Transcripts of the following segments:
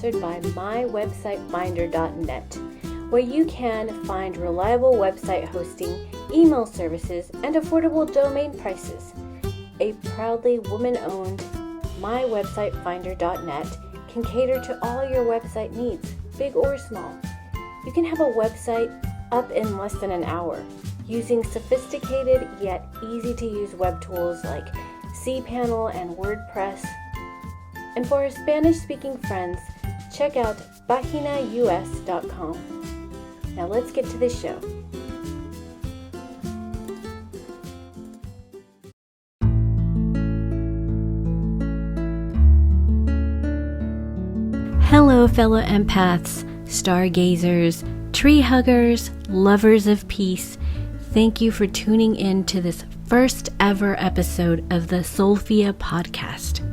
sponsored by mywebsitefinder.net, where you can find reliable website hosting, email services, and affordable domain prices. A proudly woman-owned mywebsitefinder.net can cater to all your website needs, big or small. You can have a website up in less than an hour using sophisticated yet easy-to-use web tools like cPanel and WordPress. And for our Spanish-speaking friends, check out paginaus.com. Now let's get to the show. Hello, fellow empaths, stargazers, tree huggers, lovers of peace. Thank you for tuning in to this first ever episode of the Solphia podcast.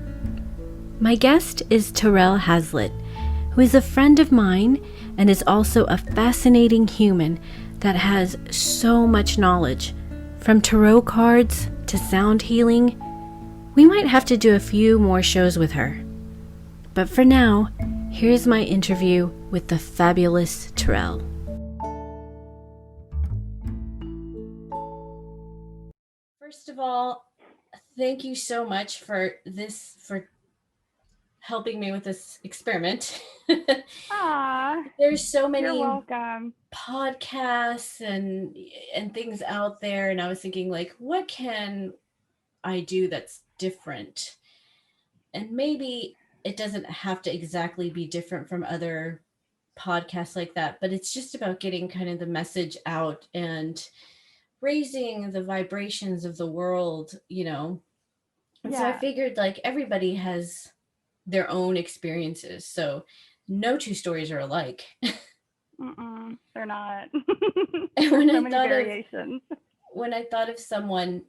My guest is Terraell Hazlett, who is a friend of mine and is also a fascinating human that has so much knowledge. From tarot cards to sound healing, we might have to do a few more shows with her. But for now, here's my interview with the fabulous Terraell. First of all, thank you so much for helping me with this experiment. There's so many You're welcome. podcasts and things out there, and I was thinking, like, what can I do that's different? And maybe it doesn't have to exactly be different from other podcasts like that, but it's just about getting kind of the message out and raising the vibrations of the world, And so I figured, like, everybody has their own experiences, so no two stories are alike. They're not. And when I thought of someone,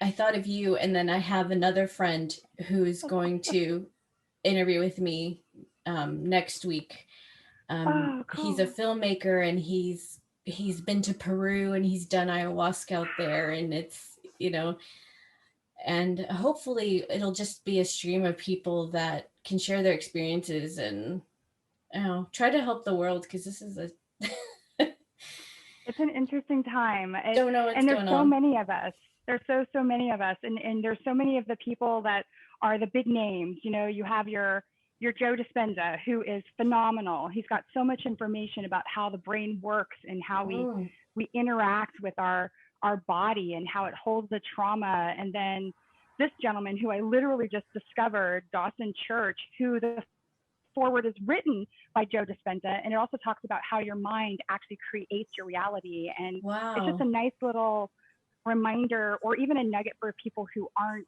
I thought of you, and then I have another friend who's going to interview with me next week. Cool. He's a filmmaker, and he's been to Peru, and he's done ayahuasca out there, and it's, and hopefully it'll just be a stream of people that can share their experiences and try to help the world, because this is it's an interesting time. Don't know what's and there's going so on. many of us. There's so many of us, and there's so many of the people that are the big names. You have your Joe Dispenza, who is phenomenal. He's got so much information about how the brain works and how we interact with our body and how it holds the trauma. And then this gentleman who I literally just discovered, Dawson Church, who the forward is written by Joe Dispenza, and it also talks about how your mind actually creates your reality. And It's just a nice little reminder, or even a nugget for people who aren't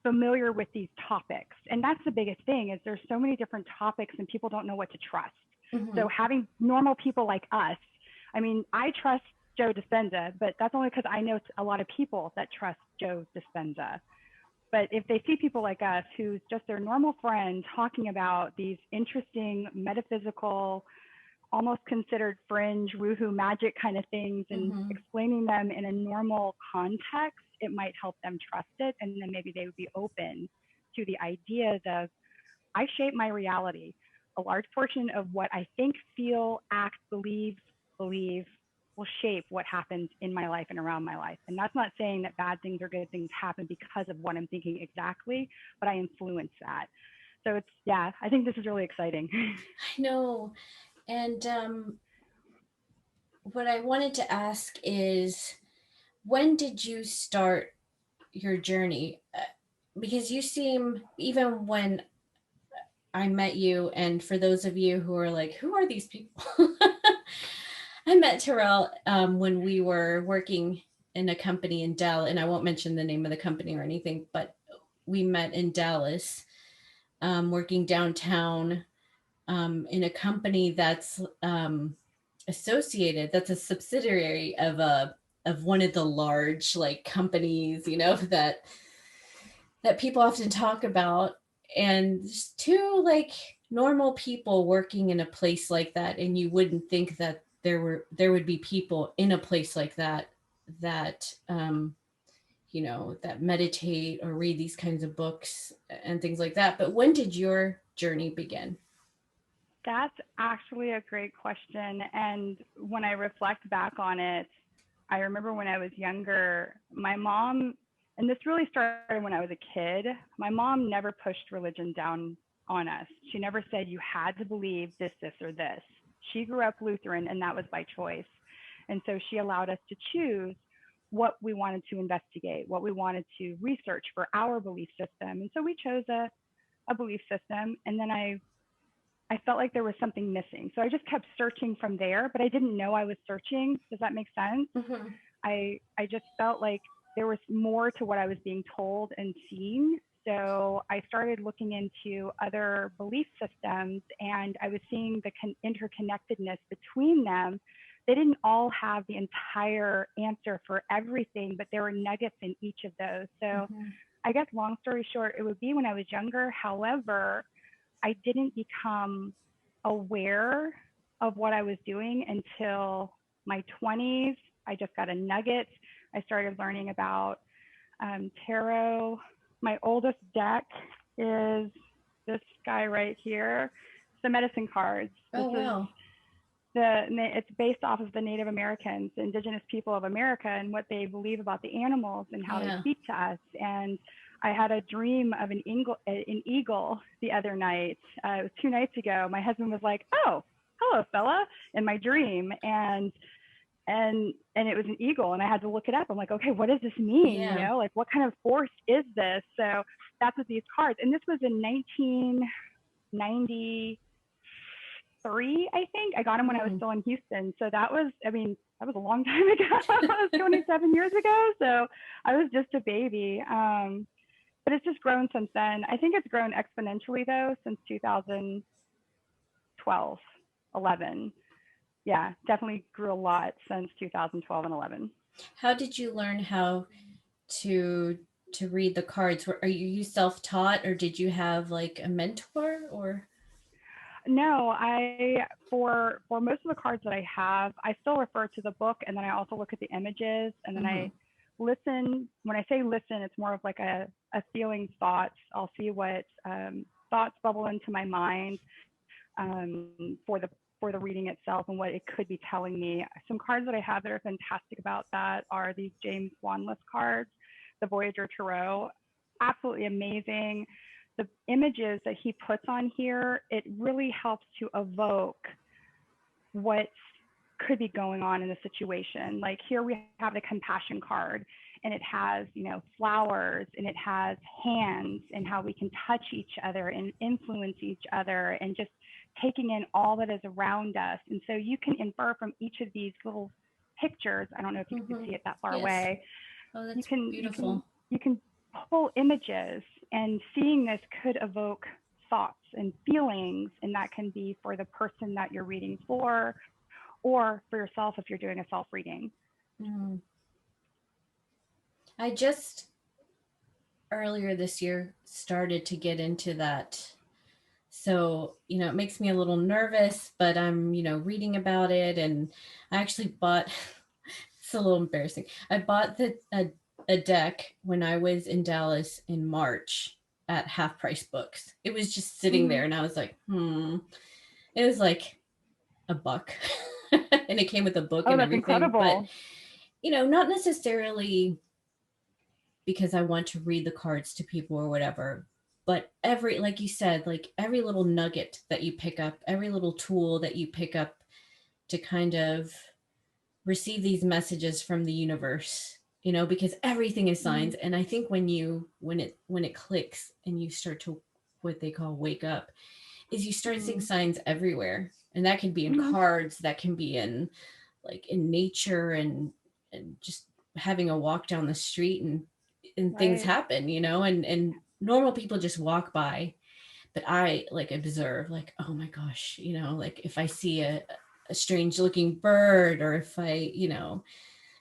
familiar with these topics. And that's the biggest thing, is there's so many different topics and people don't know what to trust. Mm-hmm. So having normal people like us, I trust Joe Dispenza, but that's only because I know a lot of people that trust Joe Dispenza. But if they see people like us, who's just their normal friend, talking about these interesting metaphysical, almost considered fringe, woohoo magic kind of things, and explaining them in a normal context, it might help them trust it. And then maybe they would be open to the ideas of, I shape my reality. A large portion of what I think, feel, act, believe will shape what happens in my life and around my life. And that's not saying that bad things or good things happen because of what I'm thinking exactly, but I influence that. So I think this is really exciting. I know. And what I wanted to ask is, when did you start your journey? Because you seem, even when I met you, and for those of you who are like, who are these people? I met Terraell when we were working in a company in Dallas, and I won't mention the name of the company or anything, but we met in Dallas, working downtown in a company that's associated, that's a subsidiary of one of the large, like, companies, that people often talk about. And just two, like, normal people working in a place like that, and you wouldn't think that there would be people in a place like that that that meditate or read these kinds of books and things like that. But when did your journey begin? That's actually a great question. And when I reflect back on it, I remember when I was younger, my mom, and this really started when I was a kid, my mom never pushed religion down on us. She never said you had to believe this, this, or this. She grew up Lutheran, and that was by choice. And so she allowed us to choose what we wanted to investigate, what we wanted to research for our belief system. And so we chose a belief system. And then I felt like there was something missing. So I just kept searching from there, but I didn't know I was searching. Does that make sense? Mm-hmm. I just felt like there was more to what I was being told and seeing. So I started looking into other belief systems, and I was seeing the interconnectedness between them. They didn't all have the entire answer for everything, but there were nuggets in each of those. So Mm-hmm. I guess long story short, it would be when I was younger. However, I didn't become aware of what I was doing until my 20s. I just got a nugget. I started learning about tarot. My oldest deck is this guy right here. It's the medicine cards. This Oh, is wow. it's based off of the Native Americans, the indigenous people of America, and what they believe about the animals and how they Yeah. speak to us. And I had a dream of an eagle the other night. It was 2 nights ago. My husband was like, "Oh, hello, fella," in my dream, and it was an eagle, and I had to look it up. I'm like, okay, what does this mean? Yeah. Like what kind of force is this? So that's what these cards. And this was in 1990. I think. I got them when I was Mm. still in Houston. So that was, I mean, that was a long time ago. That was 27 years ago. So I was just a baby. But it's just grown since then. I think it's grown exponentially though since 2012, 11. Yeah, definitely grew a lot since 2012 and 11. How did you learn how to to read the cards? Are you self-taught, or did you have like a mentor or? No, for most of the cards that I have, I still refer to the book, and then I also look at the images, and then Mm-hmm. I listen. When I say listen, it's more of like a feeling thoughts. I'll see what thoughts bubble into my mind for the reading itself and what it could be telling me. Some cards that I have that are fantastic about that are these James Wanless cards, the Voyager Tarot. Absolutely amazing. The images that he puts on here, it really helps to evoke what could be going on in the situation. Like here we have the compassion card, and it has, flowers, and it has hands and how we can touch each other and influence each other, and just taking in all that is around us. And so you can infer from each of these little pictures. I don't know if you could Mm-hmm. see it that far Yes. away. Oh, You that's can you can beautiful. you can pull images, and seeing this could evoke thoughts and feelings, and that can be for the person that you're reading for, or for yourself if you're doing a self reading. Mm. I just earlier this year started to get into that. So, it makes me a little nervous, but I'm, reading about it, and I actually bought it's a little embarrassing. I bought a deck when I was in Dallas in March at Half Price Books. It was just sitting Mm-hmm. there, and I was like, hmm. It was like a buck. And it came with a book Oh, and that's everything, but incredible. not necessarily because I want to read the cards to people or whatever. But every, like you said, like every little nugget that you pick up, every little tool that you pick up to kind of receive these messages from the universe, because everything is Mm-hmm. signs. And I think when it clicks and you start to what they call wake up, is you start seeing Mm-hmm. signs everywhere. And that can be in Mm-hmm. cards, that can be in like in nature, and just having a walk down the street, and things Right. happen, and normal people just walk by, but I like observe, like, oh my gosh, like if I see a strange looking bird, or if I see an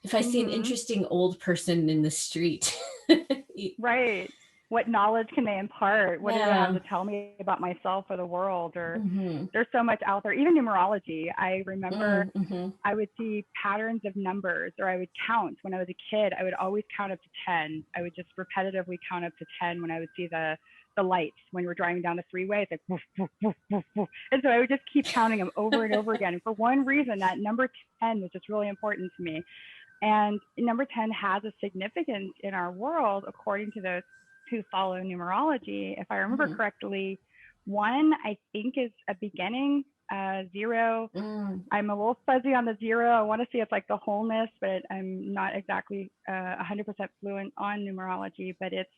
Mm-hmm. interesting old person in the street. Right. What knowledge can they impart? What do they have Yeah. to tell me about myself or the world? Or Mm-hmm. there's so much out there. Even numerology. I remember Mm-hmm. I would see patterns of numbers, or I would count when I was a kid. I would always count up to 10. I would just repetitively count up to 10 when I would see the lights when we're driving down the freeway. It's like, woof, woof, woof, woof, woof. And so I would just keep counting them over and over again. And for one reason, that number 10 was just really important to me. And number 10 has a significance in our world, according to those who follow numerology. If I remember Mm-hmm. correctly, one, I think, is a beginning. Zero, I'm a little fuzzy on the zero. I want to say it's like the wholeness, but I'm not exactly 100% fluent on numerology. But it's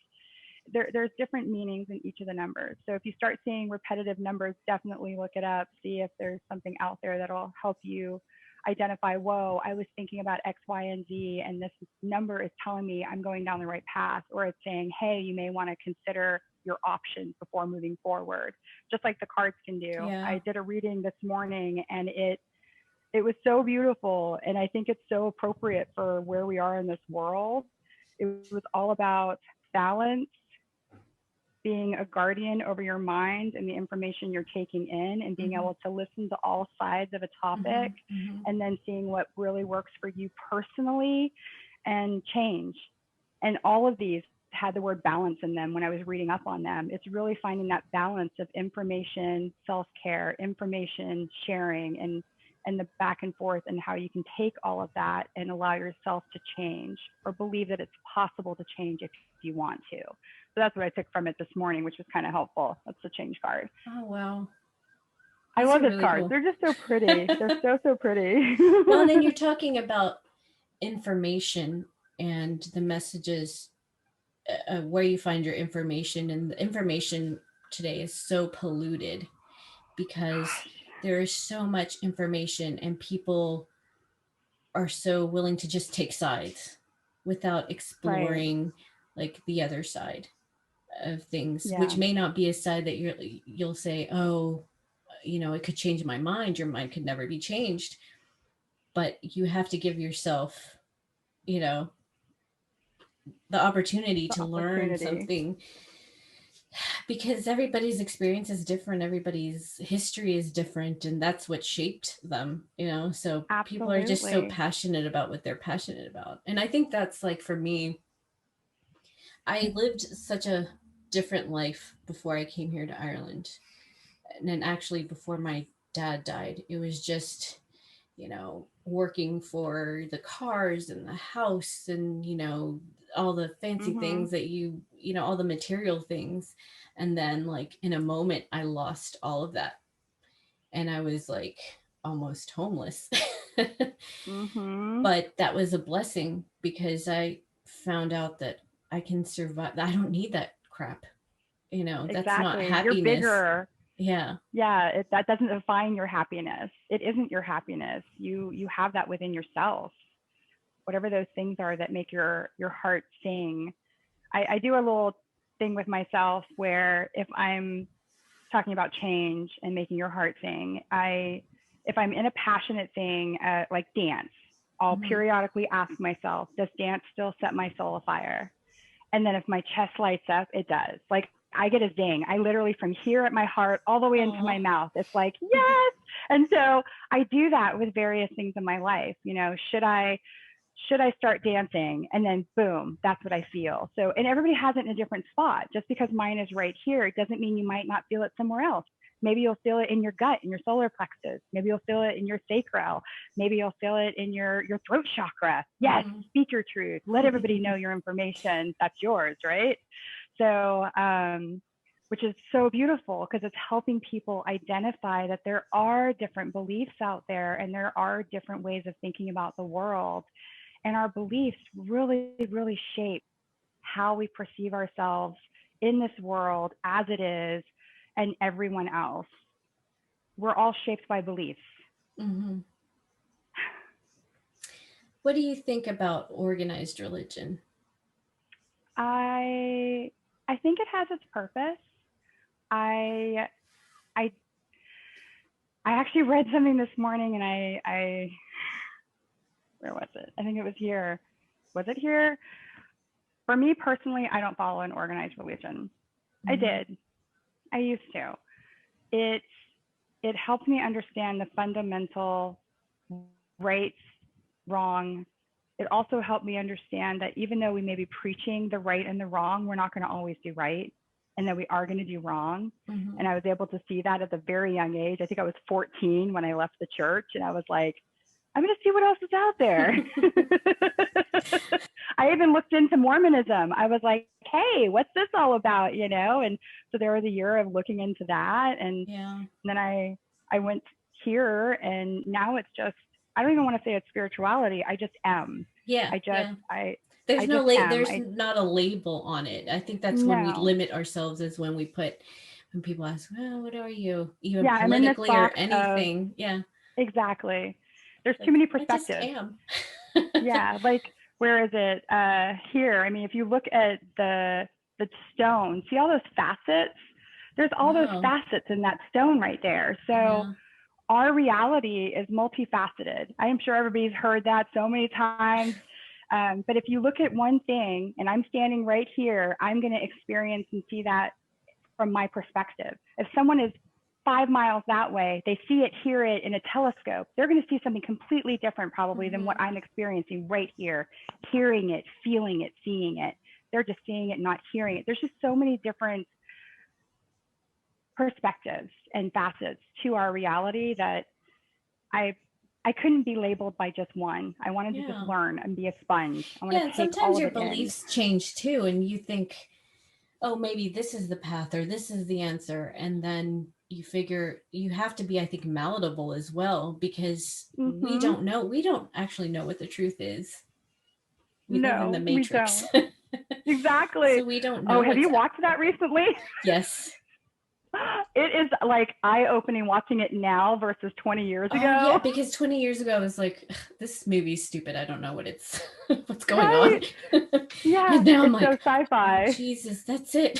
there's different meanings in each of the numbers. So if you start seeing repetitive numbers, definitely look it up, see if there's something out there that'll help you identify, whoa, I was thinking about X, Y, and Z, and this number is telling me I'm going down the right path, or it's saying, hey, you may want to consider your options before moving forward, just like the cards can do. Yeah. I did a reading this morning, and it was so beautiful, and I think it's so appropriate for where we are in this world. It was all about balance, being a guardian over your mind and the information you're taking in, and being able to listen to all sides of a topic, and then seeing what really works for you personally and change. And all of these had the word balance in them when I was reading up on them. It's really finding that balance of information, self-care, information sharing, and the back and forth, and how you can take all of that and allow yourself to change, or believe that it's possible to change if you want to. So that's what I took from it this morning, which was kind of helpful. That's the change card. Oh, wow. I These love are these really cards. cool. They're just so pretty. They're so pretty. Well, and then you're talking about information and the messages, where you find your information. And the information today is so polluted because there is so much information, and people are so willing to just take sides without Right. exploring like the other side of things, which Yeah. may not be a side that you'll say, oh, it could change my mind. Your mind could never be changed, but you have to give yourself, you know the opportunity The to learn opportunity. something, because everybody's experience is different, everybody's history is different, and that's what shaped them, so people are just so Absolutely. passionate about what they're passionate about. And I think that's like, for me, I lived such a different life before I came here to Ireland. And then, actually, before my dad died, it was just, working for the cars and the house, and, all the fancy Mhm. things that all the material things. And then, like, in a moment, I lost all of that. And I was like almost homeless. Mhm. But that was a blessing, because I found out that I can survive. I don't need that crap. That's not Exactly. You're happiness. bigger. Yeah. Yeah, that doesn't define your happiness. It isn't your happiness. You have that within yourself. Whatever those things are that make your heart sing. I do a little thing with myself where, if I'm talking about change and making your heart sing, if I'm in a passionate thing, like dance, I'll Mm-hmm. periodically ask myself, does dance still set my soul afire? And then if my chest lights up, it does. Like, I get a zing. I literally, from here at my heart all the way into my Oh. mouth, it's like, yes. And so I do that with various things in my life. Should I start dancing? And then boom, that's what I feel. So, and everybody has it in a different spot. Just because mine is right here, it doesn't mean you might not feel it somewhere else. Maybe you'll feel it in your gut, in your solar plexus. Maybe you'll feel it in your sacral. Maybe you'll feel it in your throat chakra. Yes, Mm-hmm. speak your truth. Let everybody know your information. That's yours, right? So, which is so beautiful, because it's helping people identify that there are different beliefs out there, and there are different ways of thinking about the world. And our beliefs really, really shape how we perceive ourselves in this world as it is, and everyone else. We're all shaped by beliefs. Mm-hmm. What do you think about organized religion? I I think it has its purpose. I I I actually read something this morning, and I where was it? I think it was here. Was it here? For me personally, I don't follow an organized religion. I Mm-hmm. did. I used to. It it helped me understand the fundamental rights, wrong. It also helped me understand that even though we may be preaching the right and the wrong, we're not going to always do right. and that we are going to do wrong. Mm-hmm. And I was able to see that at a very young age. I think I was 14 when I left the church, and I was like, I'm going to see what else is out there. I even looked into Mormonism. I was like, hey, what's this all about? You know? And so there was a year of looking into that. And Yeah. then I went here, and now it's just, I don't even want to say it's spirituality. I just am. Yeah. I just, Yeah. I, There's I no just am. there's not a label on it. I think that's when we No. limit ourselves, is when we put, when people ask, well, what are you? Even Yeah, I'm in this politically or box of, anything. Yeah. exactly. There's too Like, many I just perspectives. am. Yeah, like, where is it? Here, I mean, if you look at the stone, see all those facets? There's all those Wow. facets in that stone right there. So Yeah. our reality is multifaceted. I am sure everybody's heard that so many times. But if you look at one thing, and I'm standing right here, I'm going to experience and see that from my perspective. If someone is 5 miles that way, they see it, hear it in a telescope, they're going to see something completely different probably than what Mm-hmm. I'm experiencing right here, hearing it, feeling it, seeing it. They're just seeing it, not hearing it. There's just so many different perspectives and facets to our reality that I I couldn't be labeled by just one. I wanted to just Yeah. learn and be a sponge. I want Yeah. to And take all sometimes of your it in. beliefs change too, and you think, oh, maybe this is the path or this is the answer. And then you figure you have to be, I think, malleable as well, because we Mm-hmm. don't know. We don't actually know what the truth is. We live in the No, we matrix. don't. Exactly. So we don't Oh, know have what's you watched that out there. recently? Yes. It is like eye-opening watching it now versus 20 years Oh yeah, ago. because 20 years ago I was like, this movie's stupid. I don't know what it's what's going Right. on. Yeah, And now I'm it's so like, oh sci-fi. Jesus, that's it.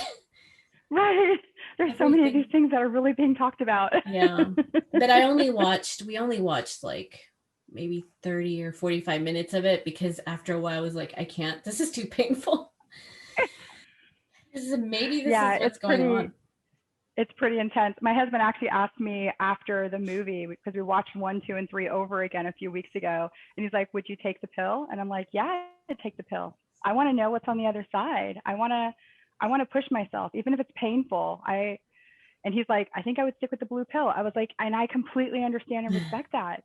Right. There's so many of these Everything. things that are really being talked about. Yeah. But we only watched like maybe 30 or 45 minutes of it, because after a while I was like, I can't. This is too painful. This Yeah, is what's going on. it's pretty intense. My husband actually asked me after the movie, because we watched 1, 2, and 3 over again a few weeks ago, and he's like, "Would you take the pill?" And I'm like, "Yeah, I'd take the pill. I want to know what's on the other side. I want to push myself, even if it's painful." And he's like, "I think I would stick with the blue pill." I was like, and I completely understand and respect that.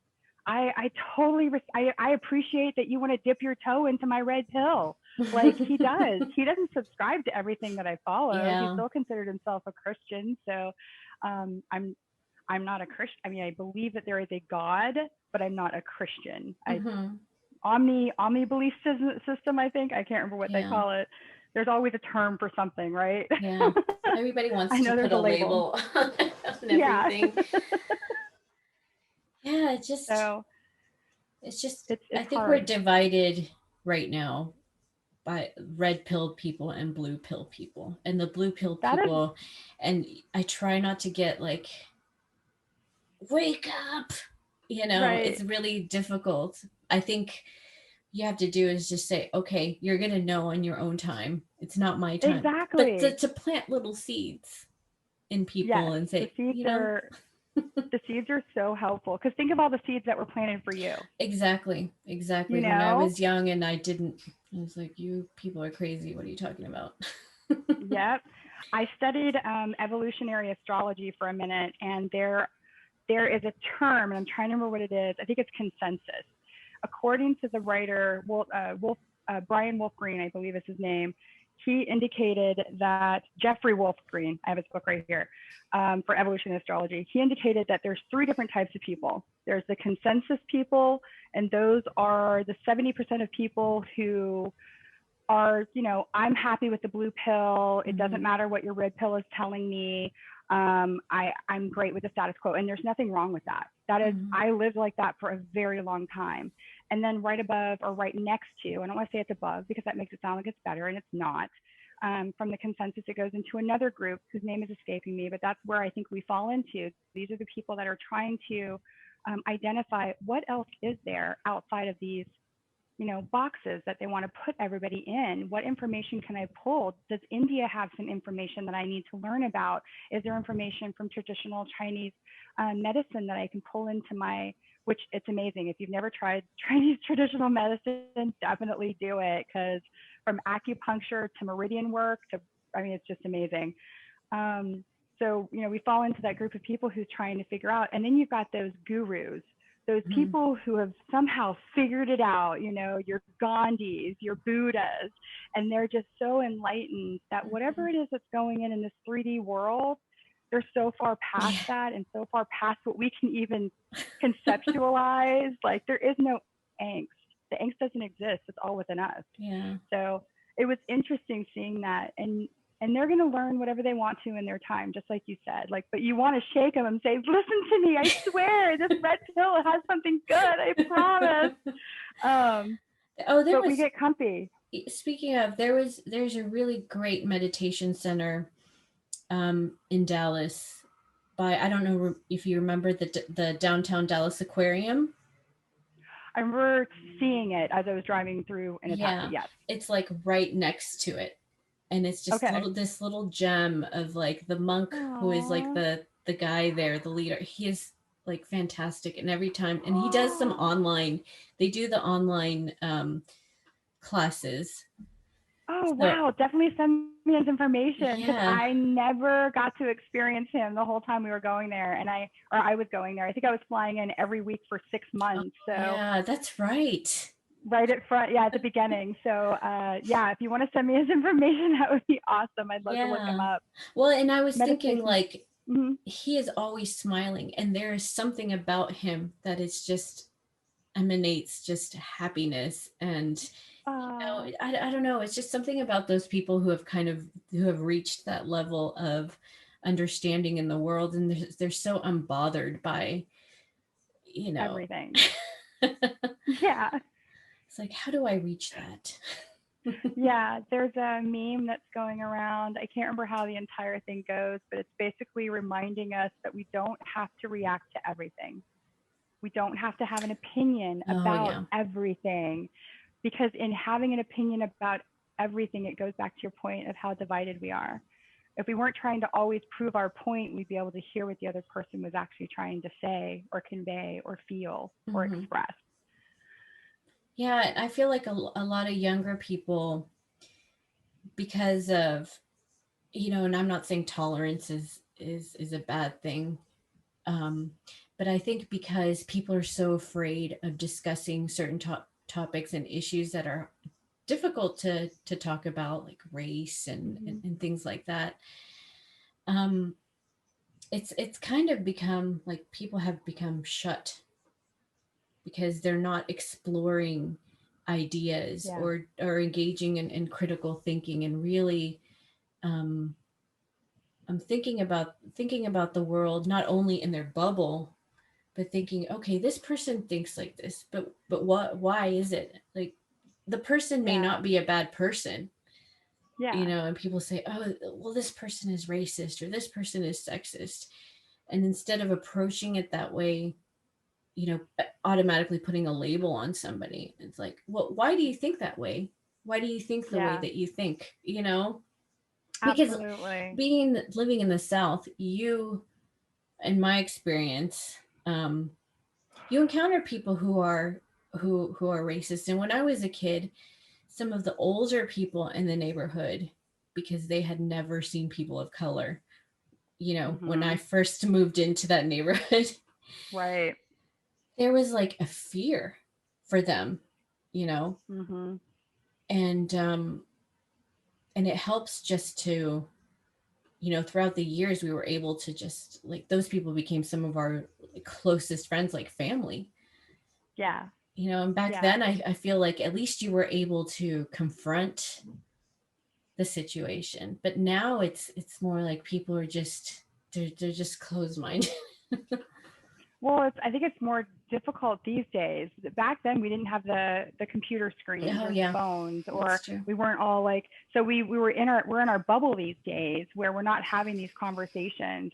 I totally, I appreciate that you want to dip your toe into my red pill. Like he does. He doesn't subscribe to everything that I follow. He Yeah. still considered himself a Christian. So I'm not a Christian. I mean, I believe that there is a God, but I'm not a Christian. Mm-hmm. Omni belief system, I think. I can't remember what they Yeah. call it. There's always a term for something, right? Yeah. Everybody I wants to know put there's a a label. label on Yeah. everything. Yeah, So it's just I it's think we're hard. divided right now by red pill people and blue pill people. And the blue pill That is people, and I try not to get like, wake up. right. It's really difficult. I think you have to do is just say, okay, you're going to know on your own time. It's not my time. But Exactly. to plant little seeds in people Yes. and The say, seeds are the seeds are so helpful, because think of all the seeds that were planted for you. exactly, You exactly. When I know? was young and I didn't, I was like, you people are crazy. What are you talking about? Yep. I studied evolutionary astrology for a minute, and there is a term, and I'm trying to remember what it is. I think it's consensus. According to the writer Brian Wolf Green, I believe is his name, he indicated that Jeffrey Wolf Green, I have his book right here, for evolution astrology. He indicated that there's 3 different types of people. There's the consensus people, and those are the 70% of people who are, I'm happy with the blue pill. It doesn't Mm-hmm. matter what your red pill is telling me. I'm great with the status quo. And there's nothing wrong with that. Mm-hmm. I lived like that for a very long time. And then right above, or right next to, I don't want to say it's above because that makes it sound like it's better, and it's not. From the consensus, it goes into another group whose name is escaping me, but that's where I think we fall into. These are the people that are trying to identify what else is there outside of these boxes that they want to put everybody in. What information can I pull? Does India have some information that I need to learn about? Is there information from traditional Chinese medicine that I can pull into which it's amazing. If you've never tried Chinese traditional medicine, definitely do it, because from acupuncture to meridian work to, I mean, it's just amazing. So, we fall into that group of people who's trying to figure out. And then you've got those gurus, those Mhm. people who have somehow figured it out, your Gandhis, your Buddhas, and they're just so enlightened that whatever Mhm. it is that's going in this 3D world, they're so far past Yeah. that and so far past what we can even conceptualize. Like, there is no angst. The angst doesn't exist. It's all within us. Yeah. So it was interesting seeing that. And they're going to learn whatever they want to in their time, just like you said. Like, but you want to shake them and say, "Listen to me. I swear, this red pill has something good. I promise." Um, Oh, there but we was, get comfy. speaking of, there's a really great meditation center in Dallas by, I don't know if you remember the downtown Dallas Aquarium. I remember seeing it as I was driving through in a taxi. Yeah, Yes. it's like right next to it, and it's just Okay. little this little gem of like the monk who is like Aww. the guy there, the leader. He is like fantastic, and every time, and he does some online. They do the online classes. Oh, So wow. Definitely send me his information because yeah. I never got to experience him the whole time we were going there. Or I was going there. I think I was flying in every week for 6 months. Oh So yeah, that's right. right at front, yeah, at the beginning. So, yeah, if you want to send me his information, that would be awesome. I'd love to look him Yeah. up. Well, and I was thinking Meditation. like Mm-hmm. he is always smiling, and there is something about him that is just emanates just happiness. And I don't know, it's just something about those people who have who have reached that level of understanding in the world, and they're so unbothered by, you know. Everything. Yeah. It's like, how do I reach that? Yeah, there's a meme that's going around. I can't remember how the entire thing goes, but it's basically reminding us that we don't have to react to everything. We don't have to have an opinion Oh about yeah. everything because in having an opinion about everything, it goes back to your point of how divided we are. If we weren't trying to always prove our point, we'd be able to hear what the other person was actually trying to say or convey or feel or Hmm. express. Yeah, I feel like a lot of younger people, because of, and I'm not saying tolerance is a bad thing. Um, but I think because people are so afraid of discussing certain topics and issues that are difficult to talk about, like race Mm-hmm. and things like that, um, it's kind of become like people have become shut because they're not exploring ideas Yeah. or engaging in critical thinking and really, um, I'm thinking about the world not only in their bubble, but thinking, okay, this person thinks like this, but what? Why is it like the person may Yeah. not be a bad person, Yeah. and people say, oh, well, this person is racist or this person is sexist, and instead of approaching it that way, automatically putting a label on somebody, it's like, well, why do you think that way? Why do you think the way Yeah. that you think? Because Absolutely. being living in the South, in my experience, you encounter people who are racist. And when I was a kid, some of the older people in the neighborhood, because they had never seen people of color, when I Mm-hmm. first moved into that neighborhood, Right. there was like a fear for them, you know, Mm-hmm. and and it helps just to, throughout the years we were able to just like those people became some of our closest friends, like family. Yeah. And back Yeah. then I feel like at least you were able to confront the situation, but now it's more like people are just they're just closed minded. Well, I think it's more difficult these days. Back then, we didn't have the computer screens Oh or the yeah, phones, that's or true. we weren't all like. So we were we're in our bubble these days where we're not having these conversations.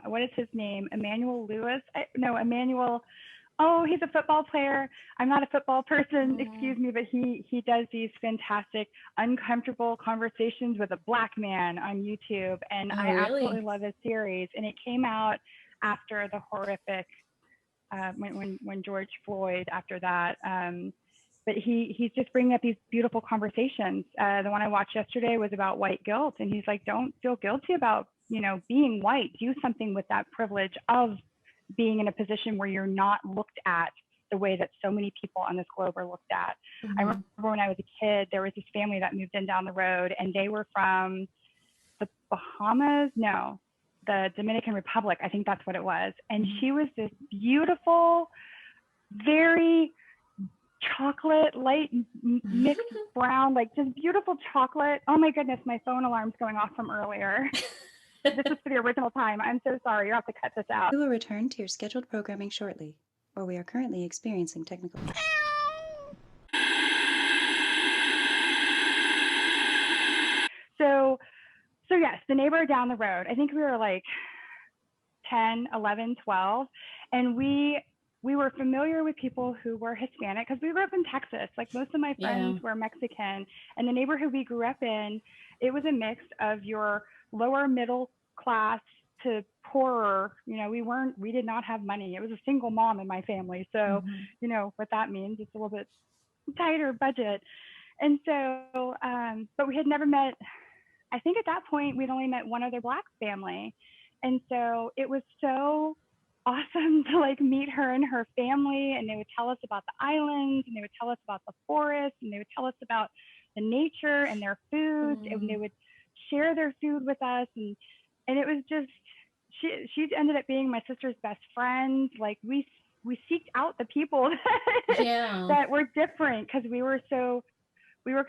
What is his name? Emmanuel Lewis? No, Emmanuel. Oh, he's a football player. I'm not a football person, Mm. excuse me, but he does these fantastic, uncomfortable conversations with a black man on YouTube, and Oh I absolutely really? love his series. And it came out after the horrific when George Floyd after that. But he's just bringing up these beautiful conversations. The one I watched yesterday was about white guilt, and he's like, don't feel guilty about being white, do something with that privilege of being in a position where you're not looked at the way that so many people on this globe are looked at. I remember when I was a kid, there was this family that moved in down the road, and they were from the Bahamas, no, the Dominican Republic, I think that's what it was. And she was this beautiful, very chocolate, light mixed brown, like just beautiful chocolate. Oh my goodness, my phone alarm's going off from earlier. This is for the original time. I'm so sorry. You'll have to cut this out. We will return to your scheduled programming shortly, or we are currently experiencing technical. So yes, the neighbor down the road, I think we were like 10, 11, 12, and we were familiar with people who were Hispanic because we grew up in Texas. Like most of my friends were Mexican, and the neighborhood we grew up in, it was a mix of your lower middle class to poorer. We did not have money. It was a single mom in my family. So, what that means, it's a little bit tighter budget. And so, but we had never met, I think at that point, we'd only met one other Black family. And so it was so awesome to like meet her and her family, and they would tell us about the islands, and they would tell us about the forest, and they would tell us about the nature and their foods, and they would share their food with us. And it was just, she ended up being my sister's best friend. Like we seeked out the people that were different because we were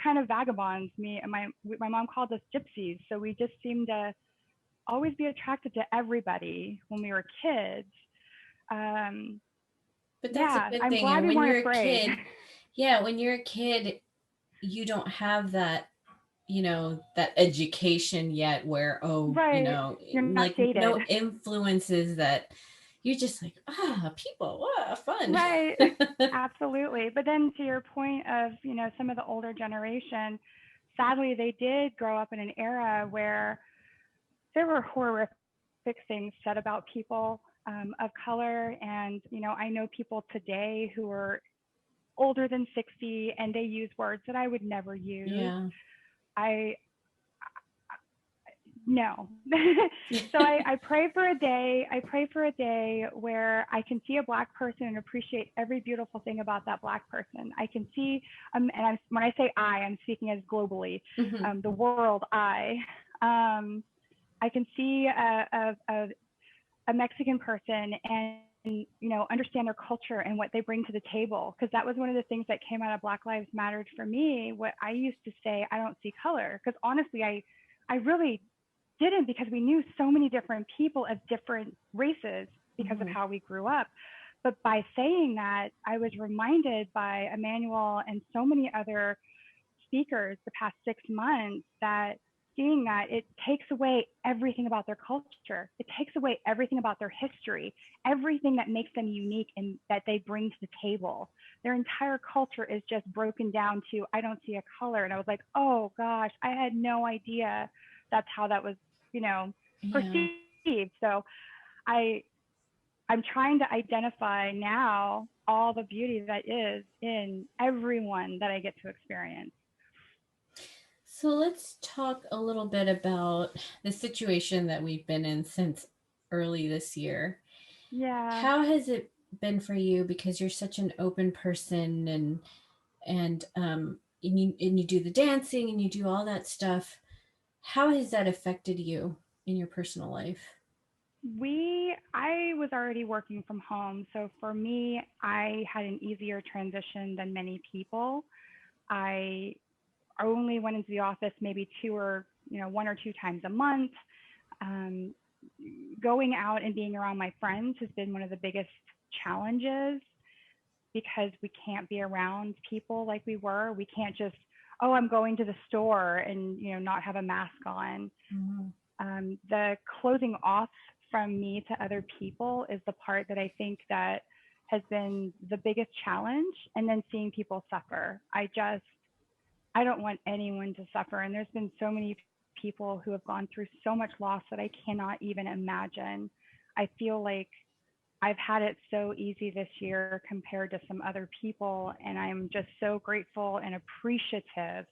kind of vagabonds. Me and my mom called us gypsies. So we just seemed to always be attracted to everybody when we were kids. But that's a good thing. And when you're a kid, when you're a kid, you don't have that, that education yet where, you're not like dated. no influences that you're just like, people, fun. Right. Absolutely. But then to your point of, some of the older generation, sadly, they did grow up in an era where there were horrific things said about people of color. And, I know people today who are older than 60 and they use words that I would never use. Yeah. No. So I pray for a day where I can see a Black person and appreciate every beautiful thing about that Black person. I can see, and when I say I'm speaking as globally, the world I can see a Mexican person and understand their culture and what they bring to the table, because that was one of the things that came out of Black Lives Matter for me. What I used to say, I don't see color, because honestly, I really didn't, because we knew so many different people of different races because of how we grew up. But by saying that, I was reminded by Emmanuel and so many other speakers the past 6 months that seeing that it takes away everything about their culture. It takes away everything about their history, everything that makes them unique and that they bring to the table. Their entire culture is just broken down to, I don't see a color. And I was like, oh gosh, I had no idea that's how that was, perceived. So I'm trying to identify now all the beauty that is in everyone that I get to experience. So let's talk a little bit about the situation that we've been in since early this year. Yeah. How has it been for you? Because you're such an open person and you do the dancing and you do all that stuff. How has that affected you in your personal life? I was already working from home. So for me, I had an easier transition than many people. I only went into the office maybe one or two times a month. Going out and being around my friends has been one of the biggest challenges, because we can't be around people like we were. We can't just, I'm going to the store and, not have a mask on. The closing off from me to other people is the part that I think that has been the biggest challenge. And then seeing people suffer. I don't want anyone to suffer. And there's been so many people who have gone through so much loss that I cannot even imagine. I feel like I've had it so easy this year compared to some other people. And I'm just so grateful and appreciative.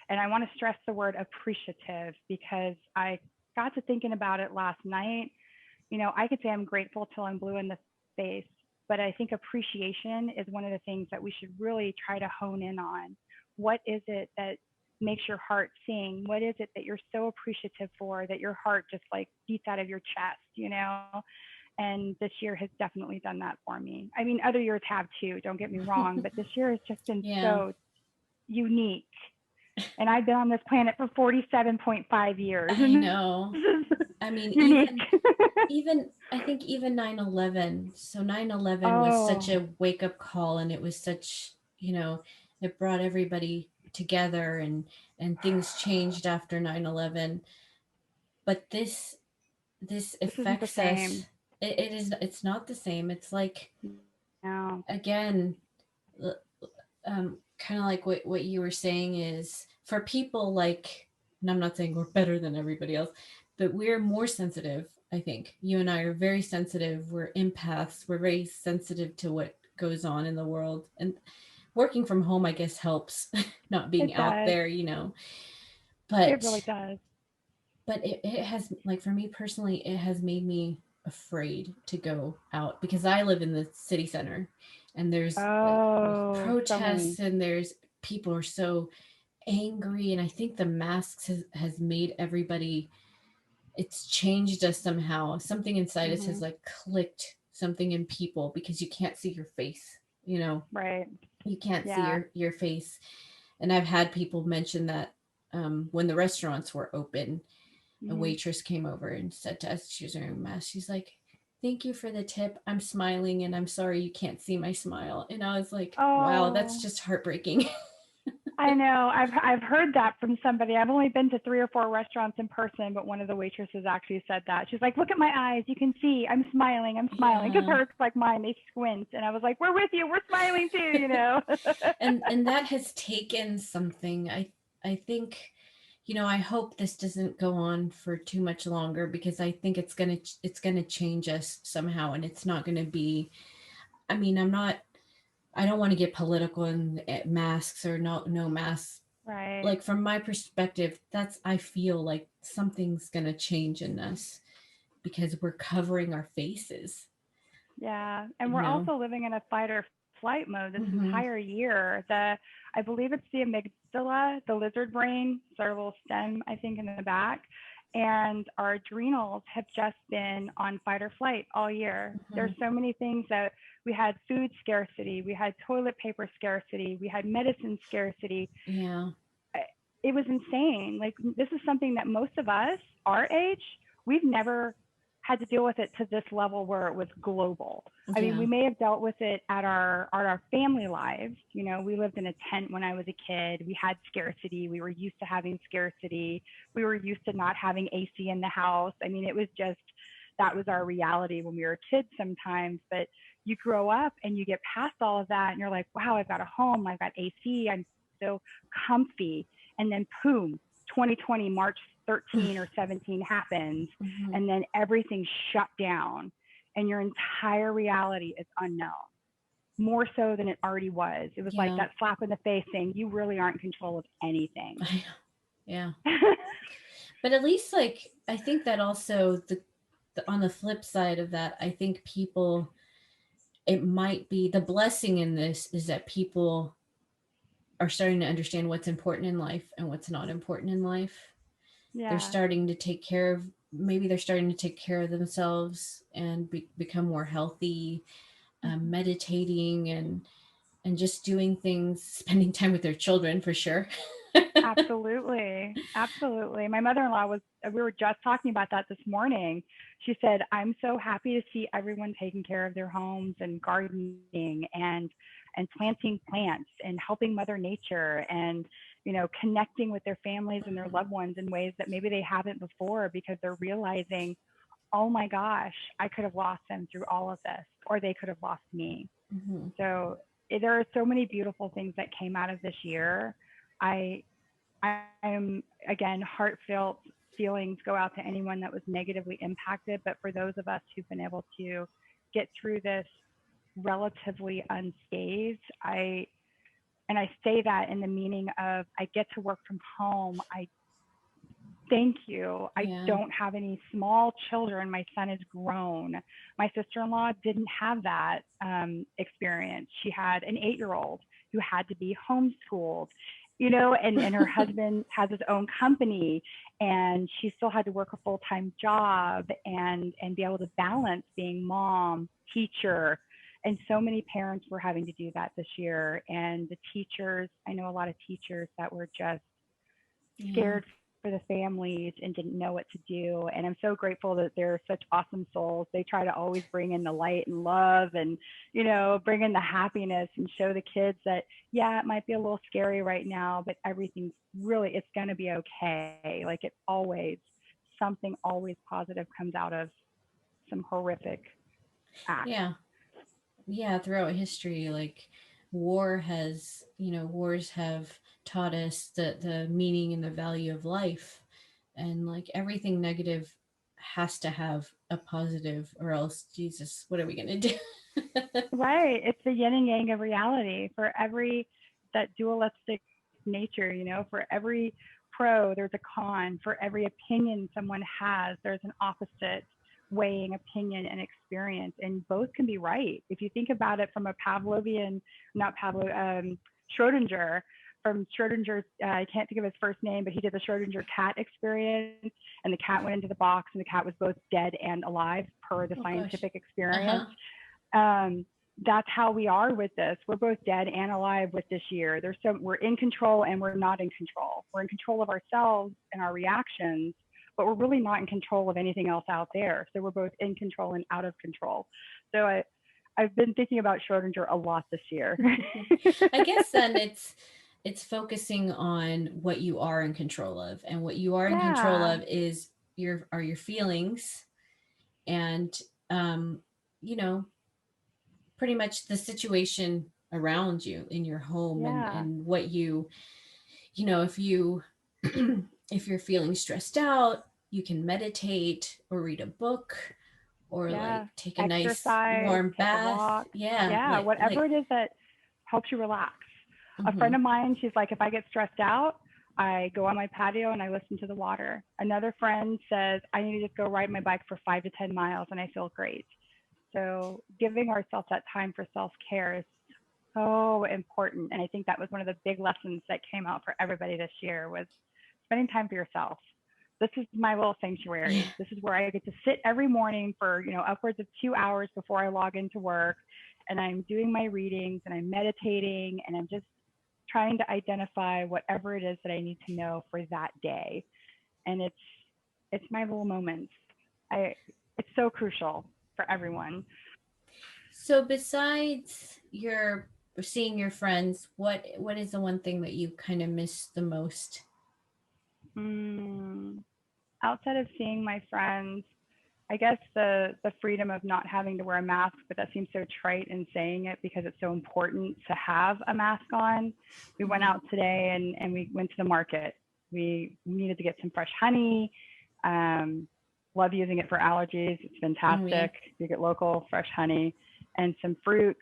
And I want to stress the word appreciative, because I got to thinking about it last night. I could say I'm grateful till I'm blue in the face, but I think appreciation is one of the things that we should really try to hone in on. What is it that makes your heart sing? What is it that you're so appreciative for that your heart just like beats out of your chest? And this year has definitely done that for me. I mean, other years have too, don't get me wrong, but this year has just been Yeah, so unique. And I've been on this planet for 47.5 years, I and know. this is I mean, unique. even I think even 9/11. So 9/11 was such Oh, a wake up call, and it was such, it brought everybody together, and things changed after 9/11. But this this isn't the affects us. same. It's not the same. It's like, No. again, kind of like what you were saying is for people like, and I'm not saying we're better than everybody else, but we're more sensitive. I think you and I are very sensitive. We're empaths. We're very sensitive to what goes on in the world. And working from home, I guess, helps not being It out does. there. It really But does. it has, like, for me personally, it has made me afraid to go out because I live in the city center, and there's like Oh, so many. protests, and there's people are so angry, and I think the masks has made everybody, it's changed us somehow. Something inside us has Hmm. like clicked something in people because you can't see your face, you know. Right. You can't see Yeah. your face. And I've had people mention that when the restaurants were open, a Hmm. waitress came over and said to us, she was wearing a mask, she's like, "Thank you for the tip. I'm smiling, and I'm sorry you can't see my smile." And I was like, wow, that's Oh, just heartbreaking. I know. I've heard that from somebody. I've only been to 3 or 4 restaurants in person, but one of the waitresses actually said that. She's like, "Look at my eyes. You can see. I'm smiling. I'm smiling." Because Yeah. hers, like mine, they squint, and I was like, "We're with you. We're smiling too." And that has taken something. I think, I hope this doesn't go on for too much longer, because I think it's gonna change us somehow, and it's not gonna be. I mean, I don't want to get political and masks or no masks. Right. Like, from my perspective, that's, I feel like something's gonna change in us because we're covering our faces. Yeah, and You we're know. also living in a fight or flight mode this Mm-hmm. entire year. I believe it's the amygdala, the lizard brain, it's our little stem, I think, in the back, and our adrenals have just been on fight or flight all year. Mm-hmm. There's so many things that we had: food scarcity, we had toilet paper scarcity, we had medicine scarcity. Yeah. It was insane. Like, this is something that most of us, our age, we've never had to deal with it to this level where it was global. I mean, Yeah. we may have dealt with it at our family lives. We lived in a tent when I was a kid. We had scarcity. We were used to having scarcity. We were used to not having AC in the house. I mean, it was just, that was our reality when we were kids sometimes. But you grow up and you get past all of that, and you're like, wow, I've got a home, I've got AC, I'm so comfy. And then boom, 2020 March 13 or 17 happens, Mm-hmm. and then everything shut down, and your entire reality is unknown, more so than it already was. It was like Yeah. that slap in the face saying you really aren't in control of anything. Yeah. But at least, like, I think that also on the flip side of that, I think people, it might be the blessing in this is that people are starting to understand what's important in life and what's not important in life. They're Yeah. starting to take care of, maybe they're starting to take care of themselves and become more healthy, Mhm. meditating, and just doing things, spending time with their children for sure. Absolutely. Absolutely. My mother-in-law we were just talking about that this morning. She said, "I'm so happy to see everyone taking care of their homes and gardening and planting plants and helping Mother Nature and, connecting with their families and their loved ones in ways that maybe they haven't before, because they're realizing, oh my gosh, I could have lost them through all of this, or they could have lost me." Mm-hmm. So there are so many beautiful things that came out of this year. I I'm, again, heartfelt feelings go out to anyone that was negatively impacted. But for those of us who've been able to get through this relatively unscathed, and I say that in the meaning of I get to work from home. I Thank you. I Yeah. don't have any small children. My son is grown. My sister-in-law didn't have that experience. She had an 8-year-old who had to be homeschooled, and her husband has his own company, and she still had to work a full-time job and be able to balance being mom, teacher. And so many parents were having to do that this year. And the teachers, I know a lot of teachers that were just Yeah. scared for the families and didn't know what to do. And I'm so grateful that they're such awesome souls. They try to always bring in the light and love and, bring in the happiness and show the kids that, yeah, it might be a little scary right now, but everything's really, it's going to be okay. Like it always, something always positive comes out of some horrific act. Yeah. Yeah, throughout history, like wars have taught us the meaning and the value of life, and like everything negative has to have a positive, or else Jesus, what are we gonna do? Right. It's the yin and yang of reality. For every that dualistic nature, for every pro, there's a con. For every opinion someone has, there's an opposite weighing opinion and experience. And both can be right. If you think about it from a Pavlovian, not Pavlov, Schrodinger, from Schrodinger's, I can't think of his first name, but he did the Schrodinger cat experience, and the cat went into the box, and the cat was both dead and alive per the Oh gosh. scientific Uh-huh. experience. um, that's how we are with this. We're both dead and alive with this year. We're in control and we're not in control. We're in control of ourselves and our reactions, but we're really not in control of anything else out there. So we're both in control and out of control. So I've been thinking about Schrodinger a lot this year. I guess then it's focusing on what you are in control of, and what you are in control Yeah, of is your feelings, and um you know pretty much the situation around you in your home, yeah, and what if you if you're feeling stressed out, you can meditate or read a book, or like yeah. take a nice Exercise, warm take a bath. walk. Yeah, Yeah, whatever it is that helps you relax. A friend mhm. of mine, she's like, if I get stressed out, I go on my patio and I listen to the water. Another friend says, I need to just go ride my bike for 5 to 10 miles and I feel great. So giving ourselves that time for self-care is so important. And I think that was one of the big lessons that came out for everybody this year was spending time for yourself. This is my little sanctuary. This is where I get to sit every morning for, upwards of 2 hours before I log into work. And I'm doing my readings and I'm meditating and I'm just trying to identify whatever it is that I need to know for that day. And it's my little moments. I it's so crucial for everyone. So besides your seeing your friends, what is the one thing that you kind of miss the most? Mm, outside of seeing my friends, I guess the freedom of not having to wear a mask, but that seems so trite in saying it because it's so important to have a mask on. We went Mhm. out today and we went to the market. We needed to get some fresh honey. Um, love using it for allergies. It's Oh yeah. fantastic. You get local fresh honey and some fruits.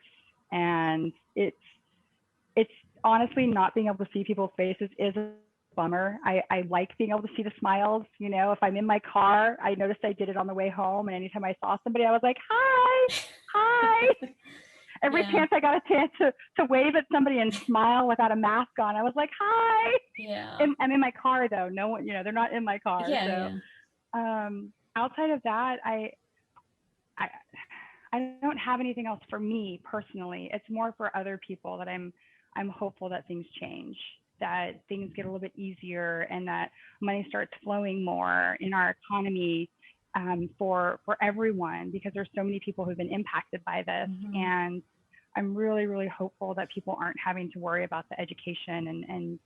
And it's honestly not being able to see people's faces is a bummer. I like being able to see the smiles. If I'm in my car, I noticed I did it on the way home. And anytime I saw somebody, I was like, hi, hi. Every Yeah. chance I got a chance to wave at somebody and smile without a mask on, I was like, hi. Yeah. I'm in my car though. No one, they're not in my car. Yeah, So yeah. outside of that, I I don't have anything else for me personally. It's more for other people that I'm hopeful that things change, that things get a little bit easier, and that money starts flowing more in our economy for everyone because there's so many people who've been impacted by this, Mhm. and I'm really really hopeful that people aren't having to worry about the education and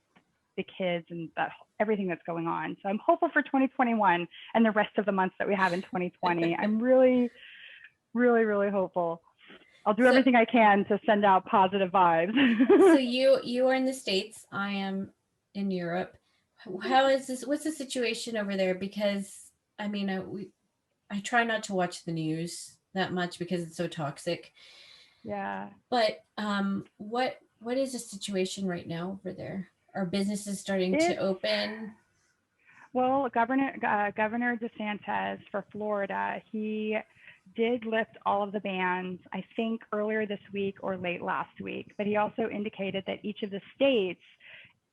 the kids and that everything that's going on. So I'm hopeful for 2021 and the rest of the months that we have in 2020. I'm really really, really hopeful. I'll do So everything I can to send out positive vibes. so you are in the States, I am in Europe. How is this, what's the situation over there? Because I mean, I try not to watch the news that much because it's so toxic. Yeah. But what is the situation right now over there? Are businesses starting to It's open? Well, Governor DeSantis for Florida, he did lift all of the bans, I think earlier this week or late last week. But he also indicated that each of the states,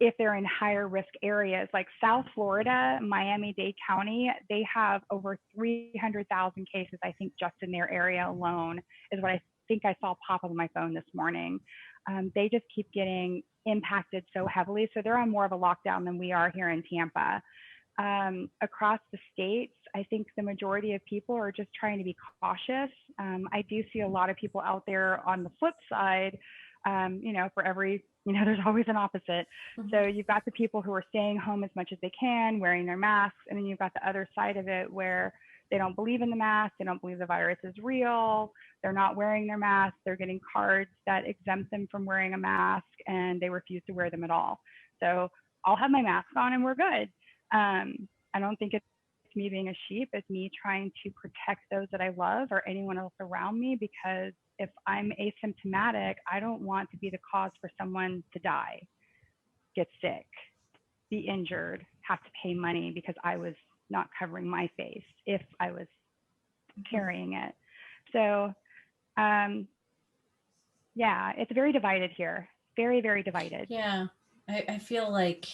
if they're in higher risk areas like South Florida, Miami-Dade County, they have over 300,000 cases, I think, just in their area alone, is what I think I saw pop up on my phone this morning. They just keep getting impacted so heavily. So they're on more of a lockdown than we are here in Tampa. Across the states, I think the majority of people are just trying to be cautious. I do see a lot of people out there on the flip side, for every, there's always an opposite. Mm-hmm. So you've got the people who are staying home as much as they can, wearing their masks, and then you've got the other side of it where they don't believe in the mask, they don't believe the virus is real, they're not wearing their mask, they're getting cards that exempt them from wearing a mask, and they refuse to wear them at all. So I'll have my mask on and we're good. I don't think it's me being a sheep, it's me trying to protect those that I love or anyone else around me, because if I'm asymptomatic, I don't want to be the cause for someone to die, get sick, be injured, have to pay money because I was not covering my face if I was carrying it. So, yeah, it's very divided here. Very, very divided. Yeah, I feel like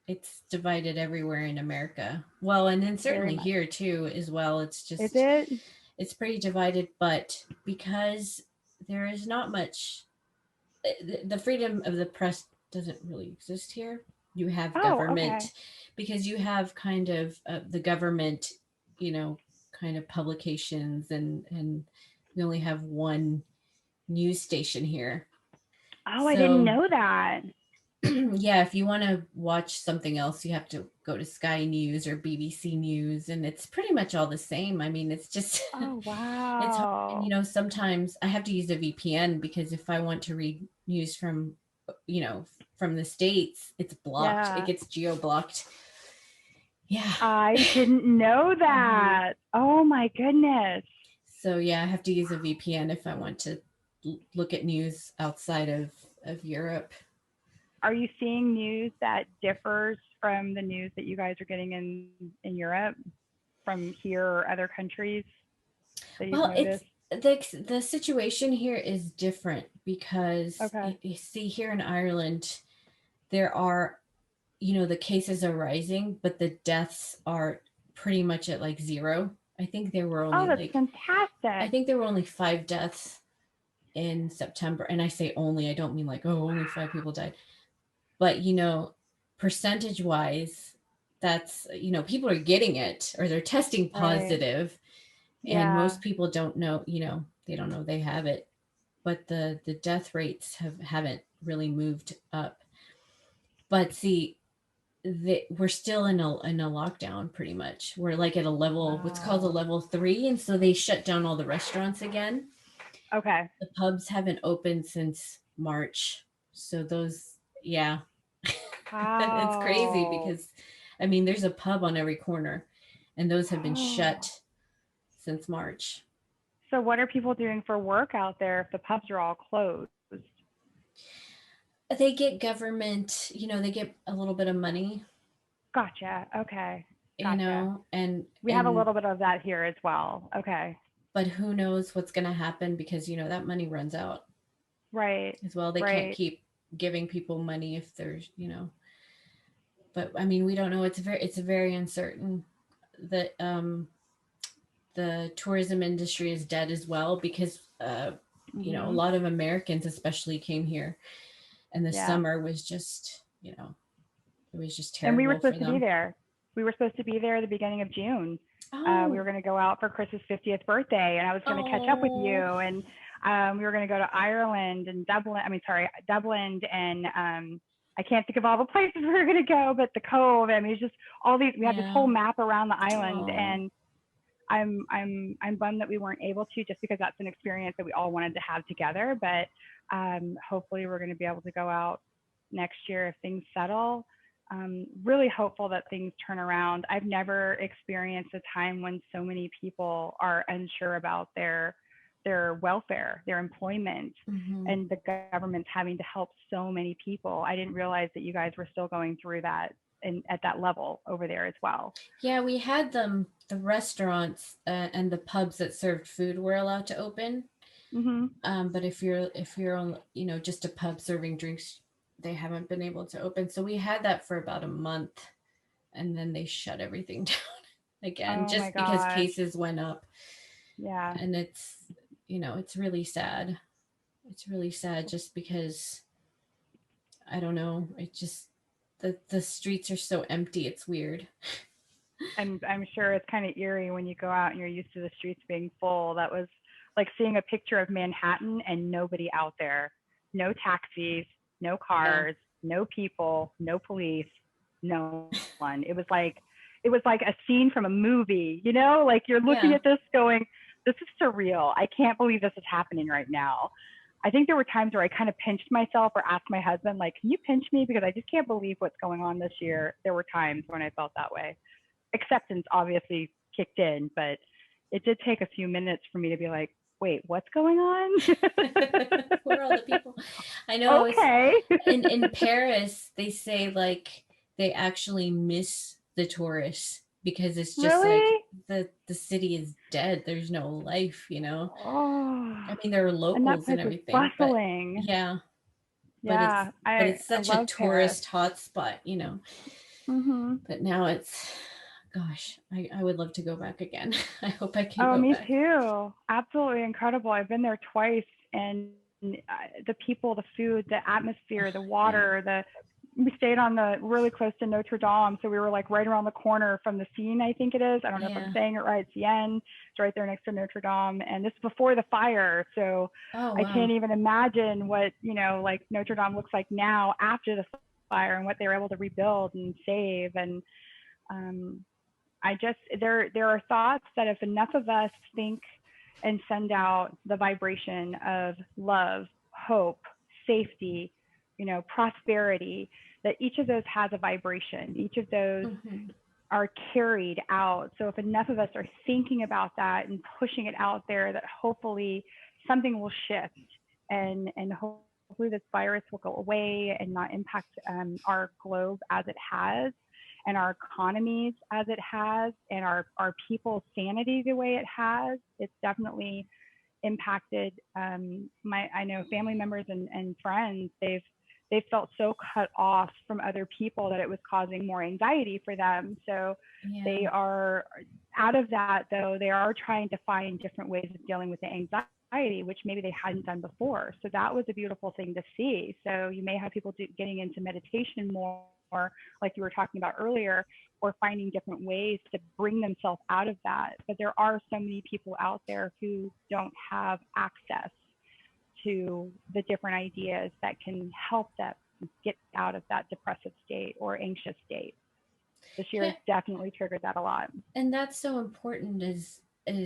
it's divided everywhere in America. Well, and then certainly here too as well. It's just, is it? It's pretty divided, but because there is not much, the freedom of the press doesn't really exist here. You have government, okay. because you have kind of the government, kind of publications, and we only have one news station here. Oh, I didn't know that. Yeah, if you want to watch something else, you have to go to Sky News or BBC News, and it's pretty much all the same. I mean, it's just Oh, wow. it's hard. And sometimes I have to use a VPN because if I want to read news from from the States, it's blocked. Yeah. It gets geo blocked. Yeah. I didn't know that. Oh my goodness. So yeah, I have to use a VPN if I want to look at news outside of Europe. Are you seeing news that differs from the news that you guys are getting in Europe from here or other countries that you've noticed? The situation here is different because Okay. you see here in Ireland, there are, the cases are rising, but the deaths are pretty much at like zero. I think there were only that's fantastic. I think there were only 5 deaths in September. And I say only, I don't mean like, oh, only 5 people died. But, percentage wise, that's, people are getting it or they're testing positive. Right. Yeah. And most people don't know, they don't know they have it. But the death rates haven't really moved up. But see, we're still in a lockdown pretty much. We're like at a level, what's called a level 3. And so they shut down all the restaurants again. Okay. The pubs haven't opened since March. So those, yeah. Wow. It's crazy because, I mean, there's a pub on every corner and those have been shut since March. So what are people doing for work out there if the pubs are all closed? They get government, they get a little bit of money. Gotcha. Okay. Gotcha. And we have a little bit of that here as well. Okay. But who knows what's going to happen because, that money runs out. Right. As well. They can't keep giving people money if there's, but I mean, we don't know. It's very uncertain that the tourism industry is dead as well because, a lot of Americans especially came here and the summer was just, it was just terrible. And we were supposed to be there. We were supposed to be there at the beginning of June. We were going to go out for Chris's 50th birthday and I was going to catch up with you. And we were going to go to Ireland and Dublin and I can't think of all the places we were going to go, but the Cove. I mean, it's just all these, we had this whole map around the island and I'm bummed that we weren't able to just because that's an experience that we all wanted to have together. But hopefully we're going to be able to go out next year if things settle. Really hopeful that things turn around. I've never experienced a time when so many people are unsure about their welfare, their employment, and the government's having to help so many people. I didn't realize that you guys were still going through that at that level over there as well. Yeah, we had them. The restaurants and the pubs that served food were allowed to open. Hmm. But if you're on, just a pub serving drinks, they haven't been able to open. So we had that for about a month, and then they shut everything down again, Oh my just because gosh. cases went up. Yeah. And it's really sad. It's really sad just because I don't know. It just the streets are so empty. It's weird. I'm sure it's kind of eerie when you go out and you're used to the streets being full. That was like seeing a picture of Manhattan and nobody out there. No taxis, no Yeah. cars, no people, no police, no one. It was like a scene from a movie, you know? Like you're looking Yeah. at this going, this is surreal. I can't believe this is happening right now. I think there were times where I kind of pinched myself or asked my husband, like, can you pinch me? Because I just can't believe what's going on this year. There were times when I felt that way. Acceptance obviously kicked in, but it did take a few minutes for me to be like, wait, what's going on? Where are all the people? I know it's Okay. in Paris, they say like they actually miss the tourists because it's just like Really? the city is dead. There's no life. Oh, I mean, there are and that locals and place was everything, but bustling. yeah, but it's Yeah, but I it's I such a love Paris. tourist hotspot. Mhm. But now it's, gosh, I would love to go back again. I hope I can Oh, go me back. too. Absolutely incredible. I've been there twice, and the people, the food, the atmosphere, the Yeah, water, we stayed on the really close to Notre Dame, so we were like right around the corner from the Seine, I think it is. I don't know if I'm yeah. saying it right. Seine. It's right there next to Notre Dame, and this is before the fire, so Oh I can't wow. even imagine what like Notre Dame looks like now after the fire and what they were able to rebuild and save. And um, I just there are thoughts that if enough of us think and send out the vibration of love, hope, safety, prosperity, that each of those has a vibration. Each of those Hmm. are carried out. So if enough of us are thinking about that and pushing it out there, that hopefully something will shift, and hopefully this virus will go away and not impact our globe as it has, and our economies as it has, and our people's sanity the way it has. It's definitely impacted my I know family members and friends. They've felt so cut off from other people that it was causing more anxiety for them. So Yeah. they are out of that, though. They are trying to find different ways of dealing with the anxiety, which maybe they hadn't done before. So that was a beautiful thing to see. So you may have people getting into meditation more, like you were talking about earlier, or finding different ways to bring themselves out of that. But there are so many people out there who don't have access to the different ideas that can help them get out of that depressive state or anxious state. This year Yeah, has definitely triggered that a lot. and that's so important is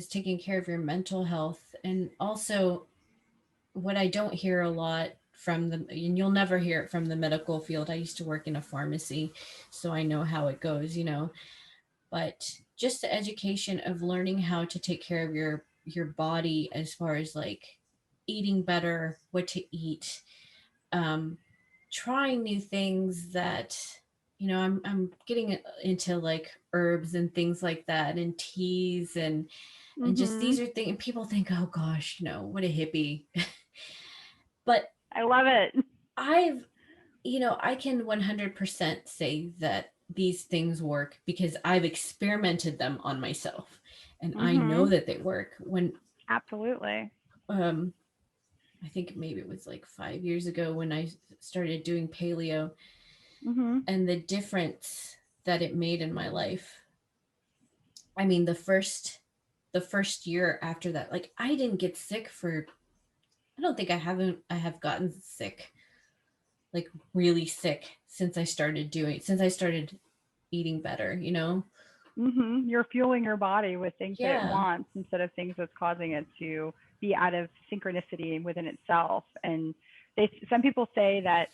taking care of your mental health. And also, what I don't hear a lot from the, and you'll never hear it from the medical field. I used to work in a pharmacy, so I know how it goes. But just the education of learning how to take care of your body, as far as like eating better, what to eat, um, trying new things that I'm getting into like herbs and things like that, and teas, and just Mm-hmm. these are things people think, oh gosh, what a hippie. But I love it. I've I can 100% say that these things work because I've experimented them on myself, and I know Mm-hmm. that they work. When Absolutely. um I think maybe it was like 5 years ago when I started doing paleo, Mm-hmm. and the difference that it made in my life. I mean, the first year after that, like I didn't get sick for, I don't think I have gotten sick, like really sick, since I started eating better. Mm-hmm. You're fueling your body with things that it Yeah. wants instead of things that's causing it to be out of synchronicity within itself. And some people say that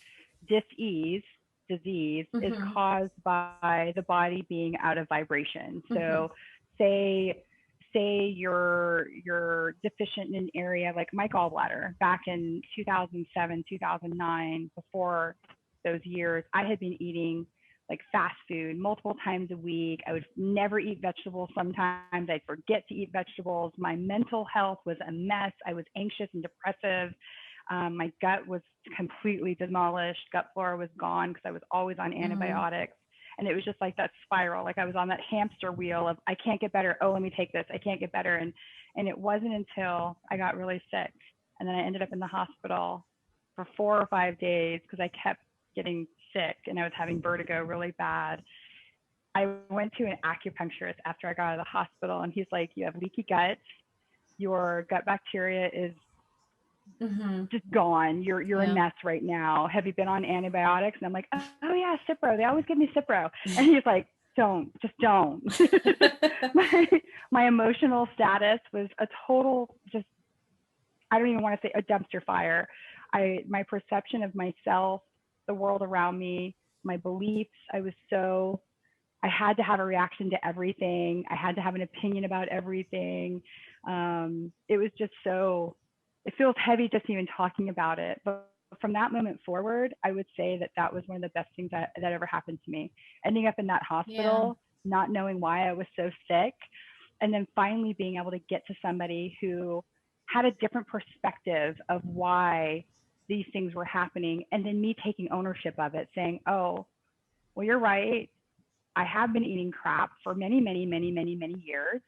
dis-ease, disease, is Mhm. caused by the body being out of vibration. Mhm. So say you're deficient in an area like my gallbladder back in 2007, 2009, before those years, I had been eating like fast food multiple times a week. I would never eat vegetables. Sometimes I'd forget to eat vegetables. My mental health was a mess. I was anxious and depressive. My gut was completely demolished. Gut flora was gone because I was always on antibiotics. And it was just like that spiral. Like I was on that hamster wheel of, I can't get better. Oh, let me take this. I can't get better. And it wasn't until I got really sick. And then I ended up in the hospital for 4 or 5 days because I kept getting sick and I was having vertigo really bad. I went to an acupuncturist after I got out of the hospital, and he's like, you have leaky gut. Your gut bacteria is just gone. You're a mess right now. Have you been on antibiotics? And I'm like, oh yeah, Cipro. They always give me Cipro. And he's like, just don't. my emotional status was a total, just, I don't even want to say a dumpster fire. My perception of myself, the world around me, my beliefs, I had to have a reaction to everything. I had to have an opinion about everything. It was just so, it feels heavy just even talking about it. But from that moment forward, I would say that was one of the best things that ever happened to me. Ending up in that hospital, not knowing why I was so sick, and then finally being able to get to somebody who had a different perspective of why these things were happening. And then me taking ownership of it, saying, oh, well, you're right. I have been eating crap for many, many, many, many, many years.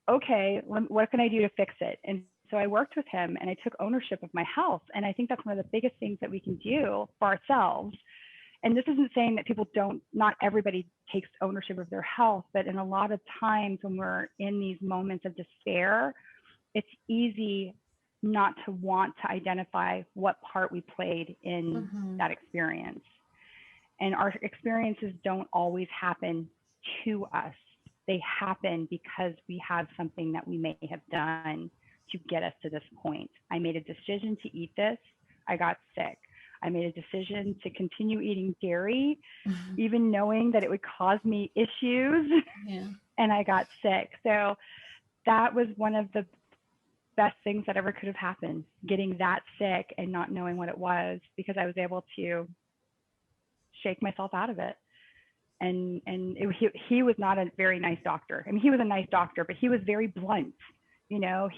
Okay, what can I do to fix it? And so I worked with him and I took ownership of my health. And I think that's one of the biggest things that we can do for ourselves. And this isn't saying that not everybody takes ownership of their health, but in a lot of times when we're in these moments of despair, it's easy not to want to identify what part we played in that experience. And our experiences don't always happen to us. They happen because we have something that we may have done to get us to this point. I made a decision to eat this. I got sick. I made a decision to continue eating dairy, even knowing that it would cause me issues. And I got sick. So that was one of the best things that ever could have happened, getting that sick and not knowing what it was, because I was able to shake myself out of it. And he was not a very nice doctor. I mean, he was a nice doctor, but he was very blunt. You know,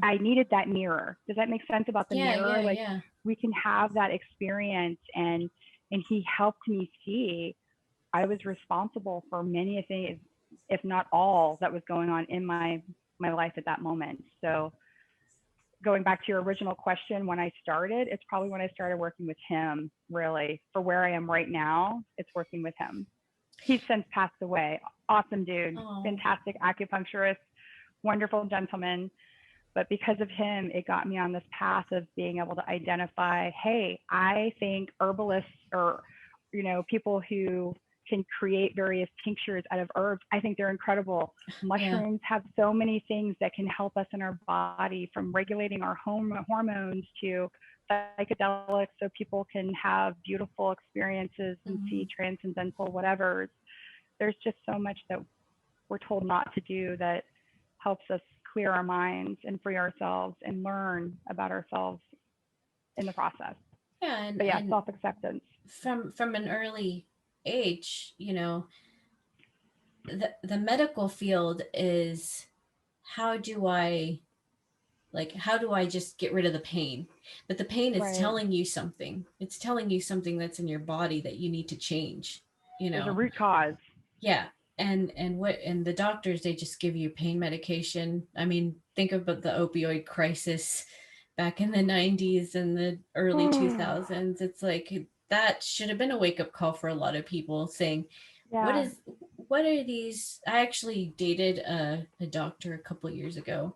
I needed that mirror. Does that make sense about the mirror? We can have that experience, and he helped me see I was responsible for many things, if not all, that was going on in my life at that moment. So going back to your original question, when I started, it's probably when I started working with him, really. For where I am right now, it's working with him. He's since passed away. Awesome dude, fantastic acupuncturist, wonderful gentleman. But because of him, it got me on this path of being able to identify, hey, I think herbalists, or, you know, people who can create various tinctures out of herbs, I think they're incredible. Mushrooms have so many things that can help us in our body, from regulating our hormones to psychedelics, so people can have beautiful experiences and see transcendental whatevers. There's just so much that we're told not to do that helps us clear our minds and free ourselves and learn about ourselves in the process. And self-acceptance. From an early age, you know, the medical field is, how do I just get rid of the pain? But the pain is telling you something. It's telling you something that's in your body that you need to change. You know, there's a root cause. Yeah. And the doctors, they just give you pain medication. I mean, think about the opioid crisis back in the 90s and the early 2000s. It's like, that should have been a wake-up call for a lot of people, saying, what are these? I actually dated a doctor a couple of years ago,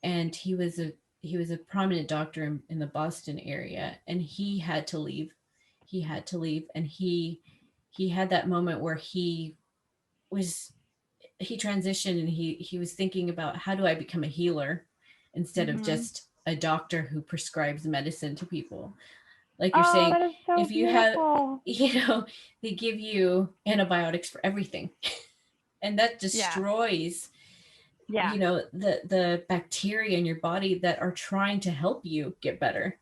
and he was a prominent doctor in the Boston area, and he had to leave. And he had that moment where he transitioned, and he was thinking about, how do I become a healer instead of just a doctor who prescribes medicine to people. Like you're saying, so if you beautiful. have, they give you antibiotics for everything, and that destroys, the bacteria in your body that are trying to help you get better.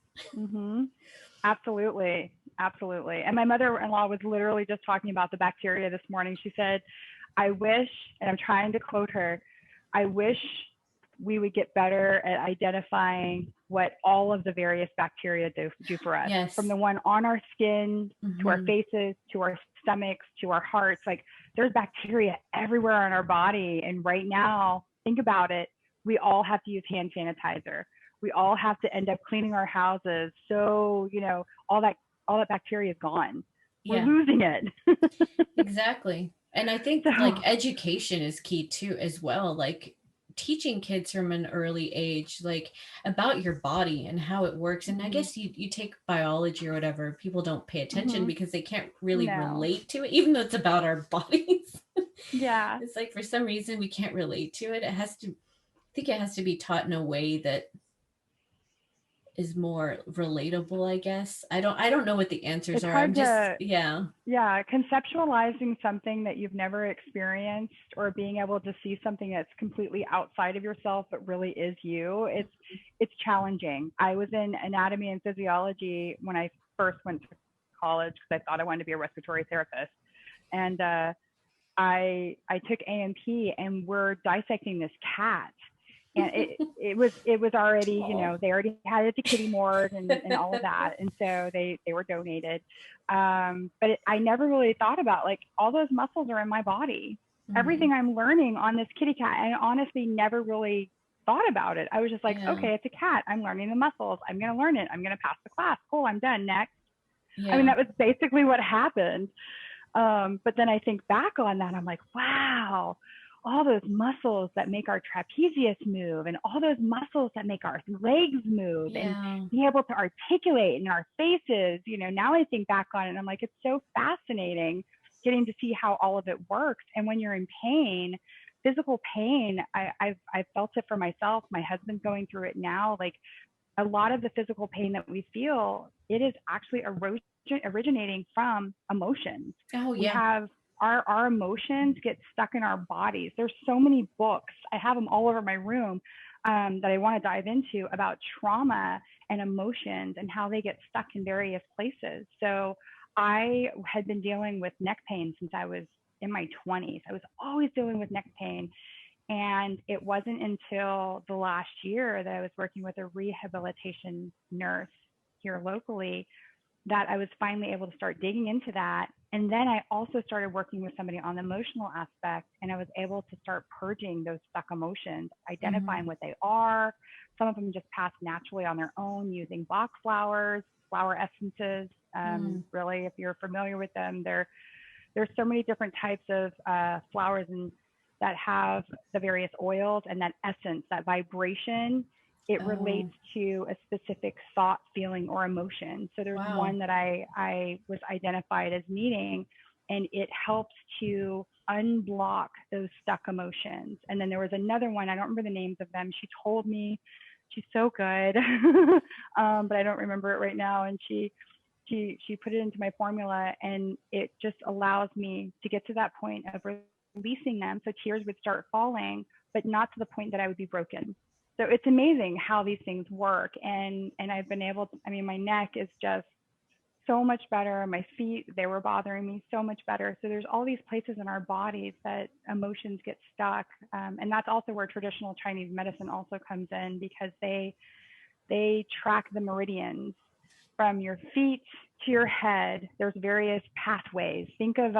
Absolutely. Absolutely. And my mother-in-law was literally just talking about the bacteria this morning. She said, I wish, and I'm trying to quote her, I wish we would get better at identifying what all of the various bacteria do for us, from Yes. the one on our skin to our Hmm. faces, to our stomachs, to our hearts. Like, there's bacteria everywhere in our body. And right now, think about it, we all have to use hand sanitizer. We all have to end up cleaning our houses. So, all that bacteria is gone. We're Yeah, losing it. exactly. And I think like So, education is key too as well. Like teaching kids from an early age, like about your body and how it works. And I mhm, guess you take biology or whatever, people don't pay attention mhm, because they can't really no. relate to it, even though it's about our bodies. Yeah. It's like for some reason we can't relate to it. It has to, I think it has to be taught in a way that is more relatable, I guess. I don't know what the answers It's are. I'm hard just, to, yeah. yeah, conceptualizing something that you've never experienced, or being able to see something that's completely outside of yourself but really is you. It's challenging. I was in anatomy and physiology when I first went to college because I thought I wanted to be a respiratory therapist. And I took A&P, and we're dissecting this cat, and it was already, Oh. they already had it at the kitty morgue, and all of that, and so they were donated. But I never really thought about, like, all those muscles are in my body. Hmm. Everything I'm learning on this kitty cat, I honestly never really thought about it. I was just like, Yeah. okay, it's a cat. I'm learning the muscles. I'm going to learn it. I'm going to pass the class. Cool. I'm done. Next. I mean, Yeah. that was basically what happened. But then I think back on that, I'm like, wow, all those muscles that make our trapezius move, and all those muscles that make our legs move, and Yeah. be able to articulate in our faces. Now I think back on it, and I'm like, it's so fascinating getting to see how all of it works. And when you're in pain, physical pain, I've felt it for myself. My husband's going through it now. Like, a lot of the physical pain that we feel, it is actually originating from emotions. Oh, We yeah. have our emotions get stuck in our bodies. There's so many books. I have them all over my room, that I want to dive into about trauma and emotions and how they get stuck in various places. So I had been dealing with neck pain since I was in my 20s. I was always dealing with neck pain. And it wasn't until the last year that I was working with a rehabilitation nurse here locally that I was finally able to start digging into that. And then I also started working with somebody on the emotional aspect, and I was able to start purging those stuck emotions, Hmm. identifying what they are. Some of them just pass naturally on their own using Bach flowers, flower essences. Mm. Really, if you're familiar with them, there's so many different types of flowers and that have the various oils and that essence, that vibration. It relates Oh, to a specific thought, feeling, or emotion. So there's wow. one that I was identified as needing, and it helps to unblock those stuck emotions. And then there was another one, I don't remember the names of them. She told me, she's so good, but I don't remember it right now. And she put it into my formula, and it just allows me to get to that point of releasing them, so tears would start falling, but not to the point that I would be broken. So it's amazing how these things work. And I've been able to, I mean, my neck is just so much better. My feet, they were bothering me so much better. So there's all these places in our bodies that emotions get stuck. And that's also where traditional Chinese medicine also comes in, because they track the meridians from your feet to your head. There's various pathways. Think of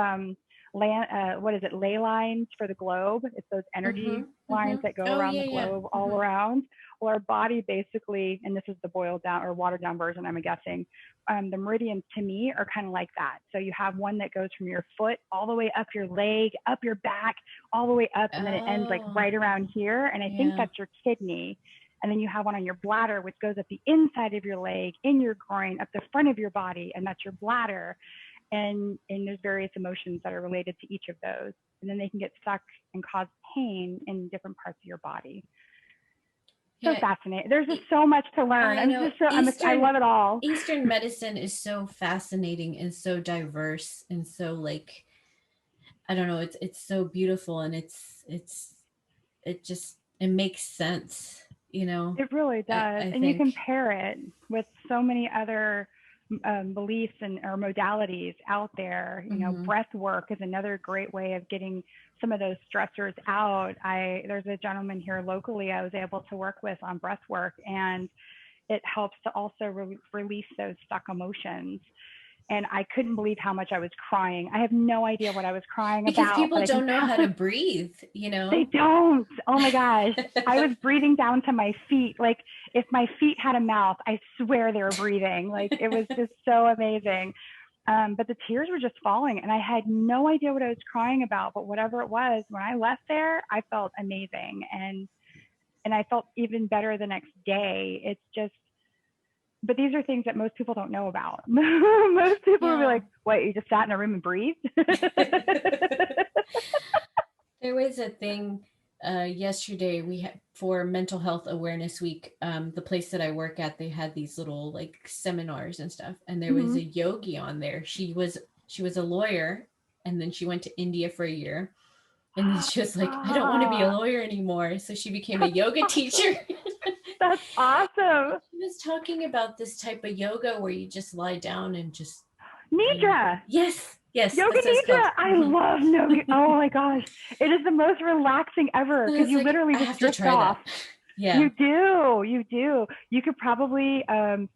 what is it, ley lines for the globe? It's those energy Hmm. Hmm. lines that go Oh, around yeah, the yeah. globe all Hmm. around. Well, our body basically, and this is the boiled down or watered down version, I'm guessing, the meridians to me are kind of like that. So you have one that goes from your foot all the way up your leg, up your back, all the way up, and then it ends like Oh, right around here. And I think yeah. that's your kidney. And then you have one on your bladder, which goes up the inside of your leg, in your groin, up the front of your body, and that's your bladder. And there's various emotions that are related to each of those. And then they can get stuck and cause pain in different parts of your body. So Yeah. fascinating. There's just E- so much to learn. I know I love it all. Eastern medicine is so fascinating and so diverse and so like I don't know, it's so beautiful and it just it makes sense, you know. It really I does. I And you think compare it with so many other beliefs and or modalities out there. You know, Mm-hmm. breath work is another great way of getting some of those stressors out. There's a gentleman here locally I was able to work with on breath work, and it helps to also release those stuck emotions. And I couldn't believe how much I was crying. I have no idea what I was crying Because about, people but I can don't know how to tell breathe, they don't. Oh my gosh. I was yeah. breathing down to my feet. Like if my feet had a mouth, I swear they were breathing. Like it was just so amazing. But the tears were just falling and I had no idea what I was crying about, but whatever it was, when I left there, I felt amazing. And I felt even better the next day. It's just, but these are things that most people don't know about. Most people will be like, what, you just sat in a room and breathed? There was a thing yesterday we had for Mental Health Awareness Week. The place that I work at, they had these little like seminars and stuff, and there was Mm-hmm. a yogi on there. She was a lawyer, and then she went to India for a year, and then she was like, I don't want to be a Ah, lawyer anymore, so she became a that's yoga teacher. awesome. That's awesome. She was talking about this type of yoga where you just lie down and just, Nidra. yes, yes, Yoga that's what it's called. Nidra. I Mhm. love yoga. Oh my gosh. It is the most relaxing ever And because it's you like, literally I just have to drift try off. that. Yeah. You do. You do. You could probably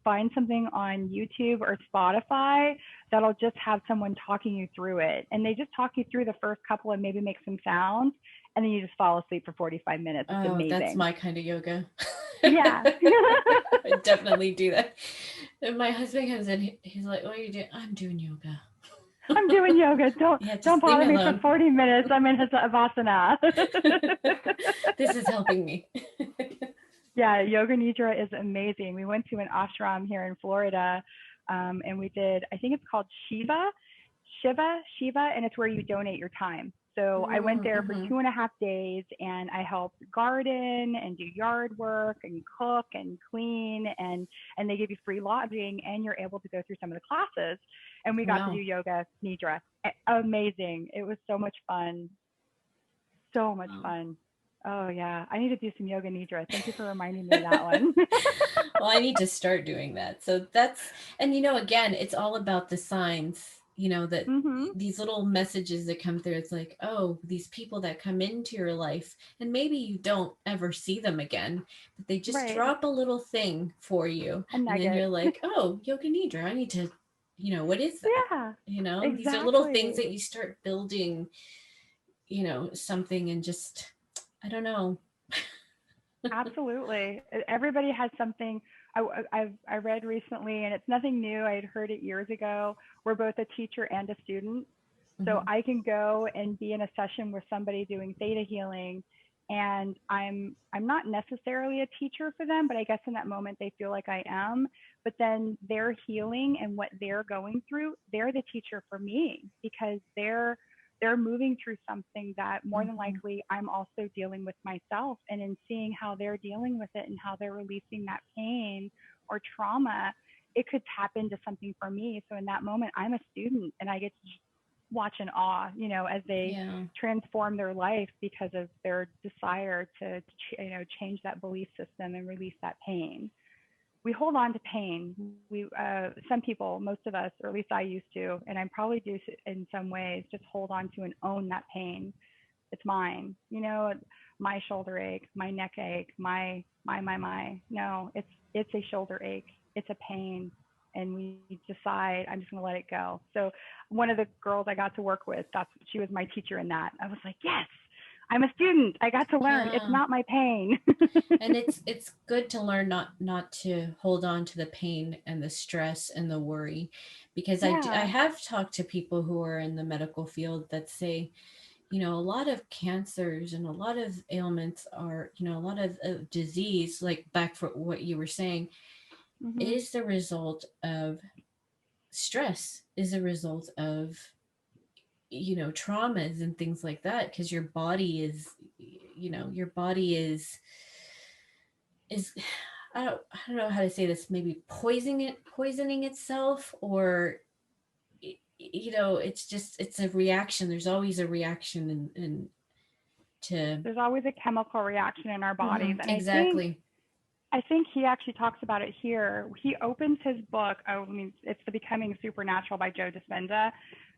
find something on YouTube or Spotify that'll just have someone talking you through it. And they just talk you through the first couple and maybe make some sounds. And then you just fall asleep for 45 minutes. It's Oh, that's amazing. my kind of yoga. Yeah. I definitely do that. And my husband comes in, he's like, what are you doing? I'm doing yoga. I'm doing yoga. Don't Yeah, don't just leave bother me me for alone. 40 minutes. I'm in Havasana. This is helping me. Yeah, Yoga Nidra is amazing. We went to an ashram here in Florida, and we did, I think it's called Shiva, and it's where you donate your time. So I went there for Mm-hmm. 2.5 days and I helped garden and do yard work and cook and clean and they give you free lodging and you're able to go through some of the classes. And we got to do Wow. Yoga Nidra. Amazing. It was so much fun. So much Wow. fun. Oh yeah, I need to do some yoga nidra. Thank you for reminding me of that one. Well, I need to start doing that. So that's, and again, it's all about the signs, that Mhm. these little messages that come through. It's like, oh, these people that come into your life, and maybe you don't ever see them again, but they just Right. drop a little thing for you. A And then nugget. you're like, oh, yoga nidra. I need to, what is that? Yeah. These are little things Exactly. that you start building, something and just, I don't know. Absolutely. Everybody has something. I read recently, and it's nothing new. I had heard it years ago. We're both a teacher and a student, so Mhm. I can go and be in a session with somebody doing theta healing, and I'm not necessarily a teacher for them, but I guess in that moment they feel like I am. But then their healing and what they're going through, they're the teacher for me because they're moving through something that more than Mhm. likely I'm also dealing with myself. And in seeing how they're dealing with it and how they're releasing that pain or trauma, it could tap into something for me. So in that moment, I'm a student and I get to watch in awe, as they Yeah. transform their life because of their desire to, change that belief system and release that pain. We hold on to pain. Some people, most of us, or at least I used to, and I probably do in some ways, just hold on to and own that pain. It's mine. My shoulder ache, my neck ache, my. No, it's a shoulder ache. It's a pain, and we decide I'm just gonna let it go. So one of the girls I got to work with, she was my teacher in that. I was like, yes, I'm a student. I got to learn. It's Yeah. not my pain. And it's good to learn not to hold on to the pain and the stress and the worry, because I Yeah. have talked to people who are in the medical field that say, a lot of cancers and a lot of ailments are, a lot of disease, like back for what you were saying, Mhm. is the result of stress, is a result of, traumas and things like that, because your body is, your body is I don't know how to say this, maybe poisoning itself, or it's a reaction. There's always a reaction and to There's always a chemical reaction in our bodies, Mhm, and I think exactly. I think he actually talks about it here. He opens his book. Oh, I mean, it's The Becoming Supernatural by Joe Dispenza.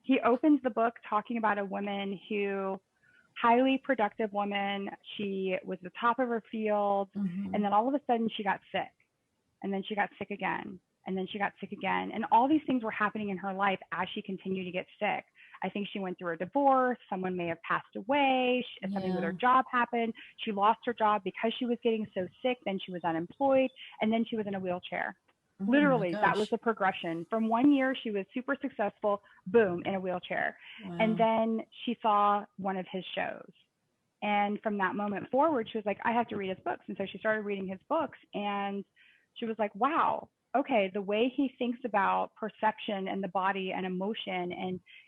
He opens the book talking about a woman who, highly productive woman. She was the top of her field. Mm-hmm. And then all of a sudden she got sick. And then she got sick again. And then she got sick again. And all these things were happening in her life as she continued to get sick. I think she went through a divorce. Someone may have passed away. Something with Yeah. her job happened. She lost her job because she was getting so sick. Then she was unemployed. And then she was in a wheelchair. Oh my Literally, that was gosh. the progression. From one year, she was super successful, boom, in a wheelchair. And Wow. then she saw one of his shows. And from that moment forward, she was like, I have to read his books. And so she started reading his books. And she was like, wow, okay, the way he thinks about perception and the body and emotion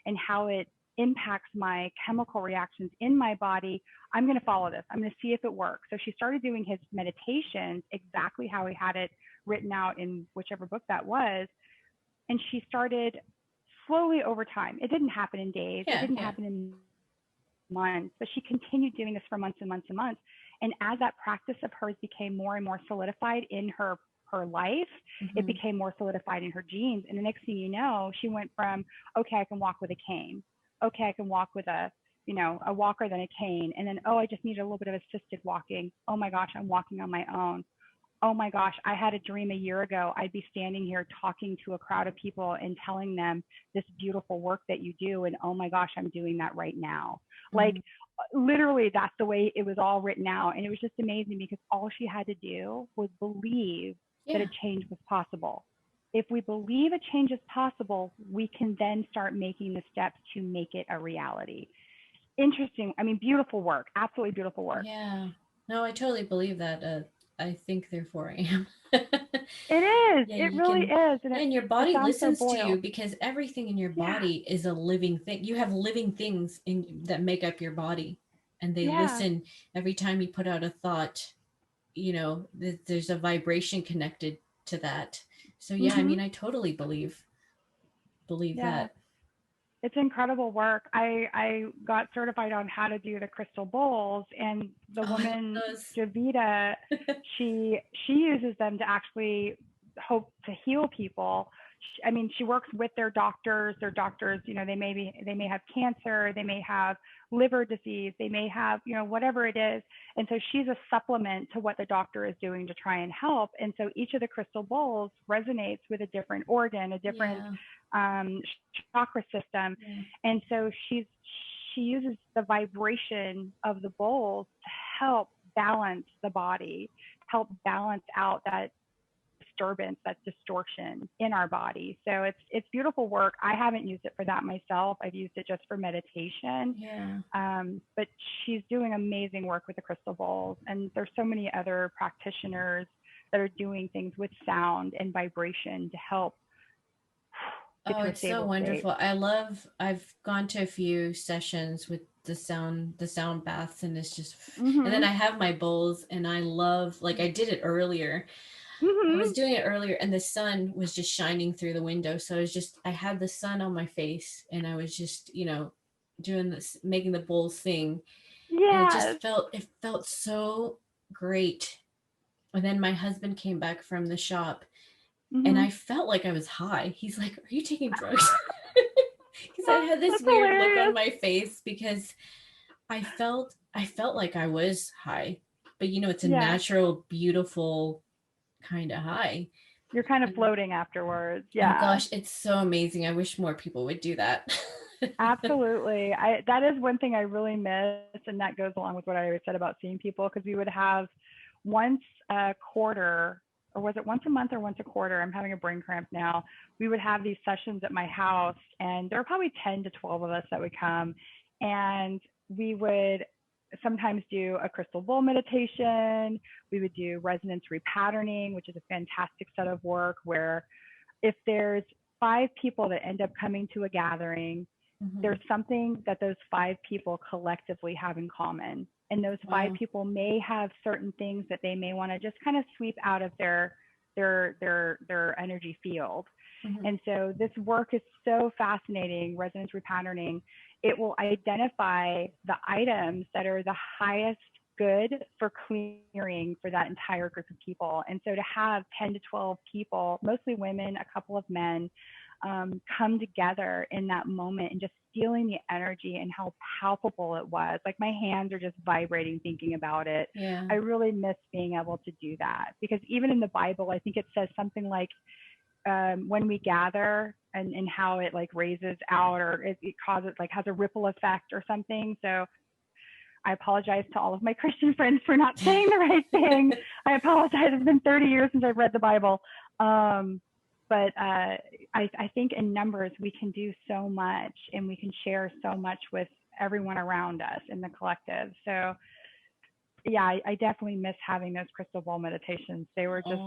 and how it impacts my chemical reactions in my body, I'm going to follow this. I'm going to see if it works. So she started doing his meditations exactly how he had it written out in whichever book that was. And she started slowly over time. It didn't happen in days. It Yeah. didn't Yeah. happen in months, but she continued doing this for months and months and months. And as that practice of hers became more and more solidified in her life, it Mm-hmm. became more solidified in her genes. And the next thing you know, she went from, okay, I can walk with a cane. Okay, I can walk with a walker than a cane. And then, oh, I just need a little bit of assisted walking. Oh my gosh, I'm walking on my own. Oh my gosh, I had a dream a year ago. I'd be standing here talking to a crowd of people and telling them this beautiful work that you do. And oh my gosh, I'm doing that right now. Like Mm-hmm. literally, that's the way it was all written out. And it was just amazing because all she had to do was believe that Yeah. a change was possible. If we believe a change is possible, we can then start making the steps to make it a reality. Interesting. I mean, beautiful work. Absolutely beautiful work. Yeah. No, I totally believe that. I think, therefore I am. It is. Yeah, It you really can. is. And Yeah, and your it body sounds so listens to you boiled. because everything in your Yeah. body is a living thing. You have living things that make up your body, and they Yeah. listen every time you put out a thought. There's a vibration connected to that. So yeah, I Mhm. mean, I totally believe Yeah. that. It's incredible work. I got certified on how to do the crystal bowls, and the Oh, I love woman those. Javita, she uses them to actually hope to heal people. I mean, she works with their doctors. Their doctors, they may have cancer, they may have liver disease, they may have, whatever it is. And so she's a supplement to what the doctor is doing to try and help. And so each of the crystal bowls resonates with a different organ, a different Yeah. um, chakra system. Yeah. And so she uses the vibration of the bowls to help balance the body, help balance out that disturbance, that distortion in our body. So it's beautiful work. I haven't used it for that myself. I've used it just for meditation. Yeah. But she's doing amazing work with the crystal bowls. And there's so many other practitioners that are doing things with sound and vibration to help get Oh, to a it's so stable state. wonderful. I've gone to a few sessions with the sound baths, and it's just, and then Mhm. I have my bowls, and I love, like, I did it earlier. I was Mhm. doing it earlier, and the sun was just shining through the window. So I had the sun on my face, and I was just, doing this, making the bowls sing. And Yes. it felt so great. And then my husband came back from the shop, and Mhm. I felt like I was high. He's like, "Are you taking drugs?" Because I had this That's weird look on hilarious. my face because I felt like I was high, but it's a Yeah. natural, beautiful kind of high. You're kind of And floating afterwards. oh Yeah. gosh, it's so amazing. I wish more people would do that. Absolutely. That is one thing I really miss, and that goes along with what I always said about seeing people, because we would have once a quarter, or was it once a month or once a quarter? I'm having a brain cramp now. We would have these sessions at my house, and there were probably 10 to 12 of us that would come, and we would sometimes do a crystal bowl meditation. We would do resonance repatterning, which is a fantastic set of work where if there's 5 people that end up coming to a gathering, Mhm. there's something that those 5 people collectively have in common. And those five Wow. people may have certain things that they may want to just kind of sweep out of their energy field. Mhm. And so this work is so fascinating, resonance repatterning. It will identify the items that are the highest good for clearing for that entire group of people. And so to have 10 to 12 people, mostly women, a couple of men, come together in that moment and just feeling the energy and how palpable it was. Like my hands are just vibrating thinking about it. Yeah. I really miss being able to do that, because even in the Bible, I think it says something like, when we gather, and how it like raises out, or it causes, like has a ripple effect or something. So I apologize to all of my Christian friends for not saying the right thing. I apologize. It's been 30 years since I've read the Bible. But I think in numbers, we can do so much, and we can share so much with everyone around us in the collective. So yeah, I definitely miss having those crystal ball meditations. They were just,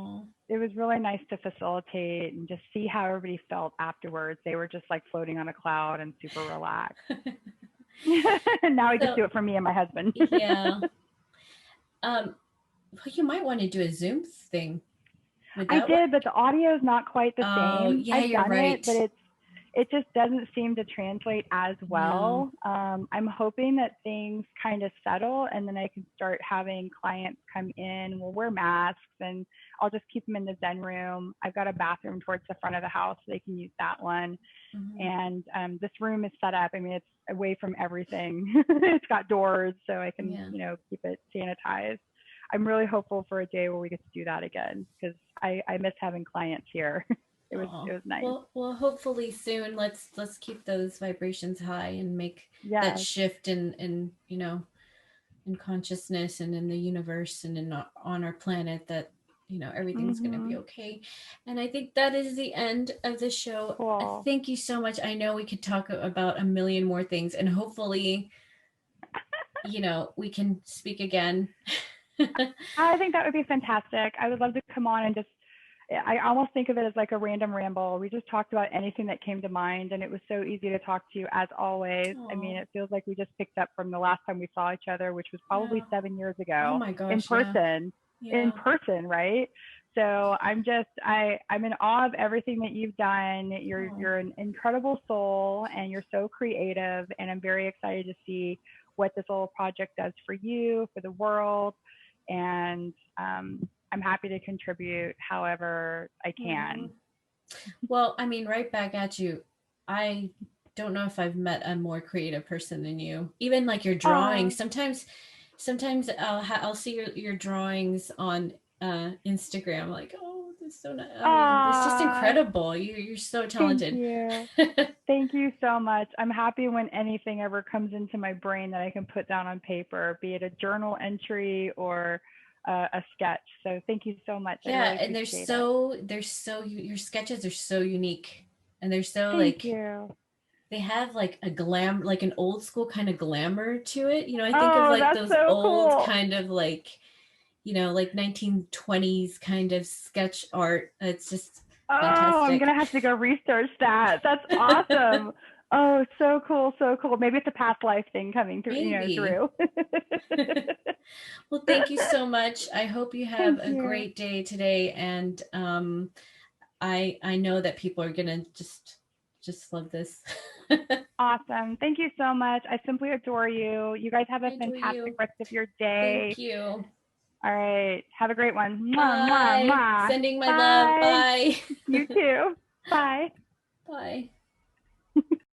it was really nice to facilitate and just see how everybody felt afterwards. They were just like floating on a cloud and super relaxed. And now I just do it for me and my husband. Yeah. Well, you might want to do a Zoom thing. I did, but the audio is not quite the same. Yeah, I've you're done right. it, but it just doesn't seem to translate as well. No. I'm hoping that things kind of settle, and then I can start having clients come in. We'll wear masks, and I'll just keep them in the Zen room. I've got a bathroom towards the front of the house, so they can use that one. And this room is set up. I mean, it's away from everything. It's got doors, so I can, keep it sanitized. I'm really hopeful for a day where we get to do that again, because I miss having clients here. It was nice. Well, hopefully soon. Let's keep those vibrations high and make that shift in in consciousness and in the universe and on our planet, that everything's going to be okay. And I think that is the end of the show. Cool. Thank you so much. I know we could talk about a million more things, and hopefully we can speak again. I think that would be fantastic. I would love to come on and just, I almost think of it as like a random ramble. We just talked about anything that came to mind, and it was so easy to talk to you as always. Aww. I mean, it feels like we just picked up from the last time we saw each other, which was probably 7 years ago. Oh my gosh, in person. Yeah. In person, right? So I'm in awe of everything that you've done. You're an incredible soul, and you're so creative, and I'm very excited to see what this little project does for you, for the world. And I'm happy to contribute however I can. Well, I mean, right back at you. I don't know if I've met a more creative person than you. Even like your drawings. Sometimes I'll see your drawings on Instagram. Like, oh, that's so nice. I mean, it's just incredible. You're so talented. Thank you. Thank you so much. I'm happy when anything ever comes into my brain that I can put down on paper, be it a journal entry or a sketch. So thank you so much. Yeah, really and your sketches are so unique, and they're so thank you. They have like a like an old school kind of glamour to it. I think of like those so old cool. kind of like 1920s kind of sketch art. It's just fantastic. I'm gonna have to go research that. That's awesome. Oh, so cool, so cool. Maybe it's a past life thing coming through, through. Well, thank you so much. I hope you have a great day today, and I know that people are gonna just love this. Awesome. Thank you so much. I simply adore you. You guys have a fantastic rest of your day. Thank you. All right. Have a great one. Bye. Mwah, mwah. Sending my love. Bye. You too. Bye. Bye.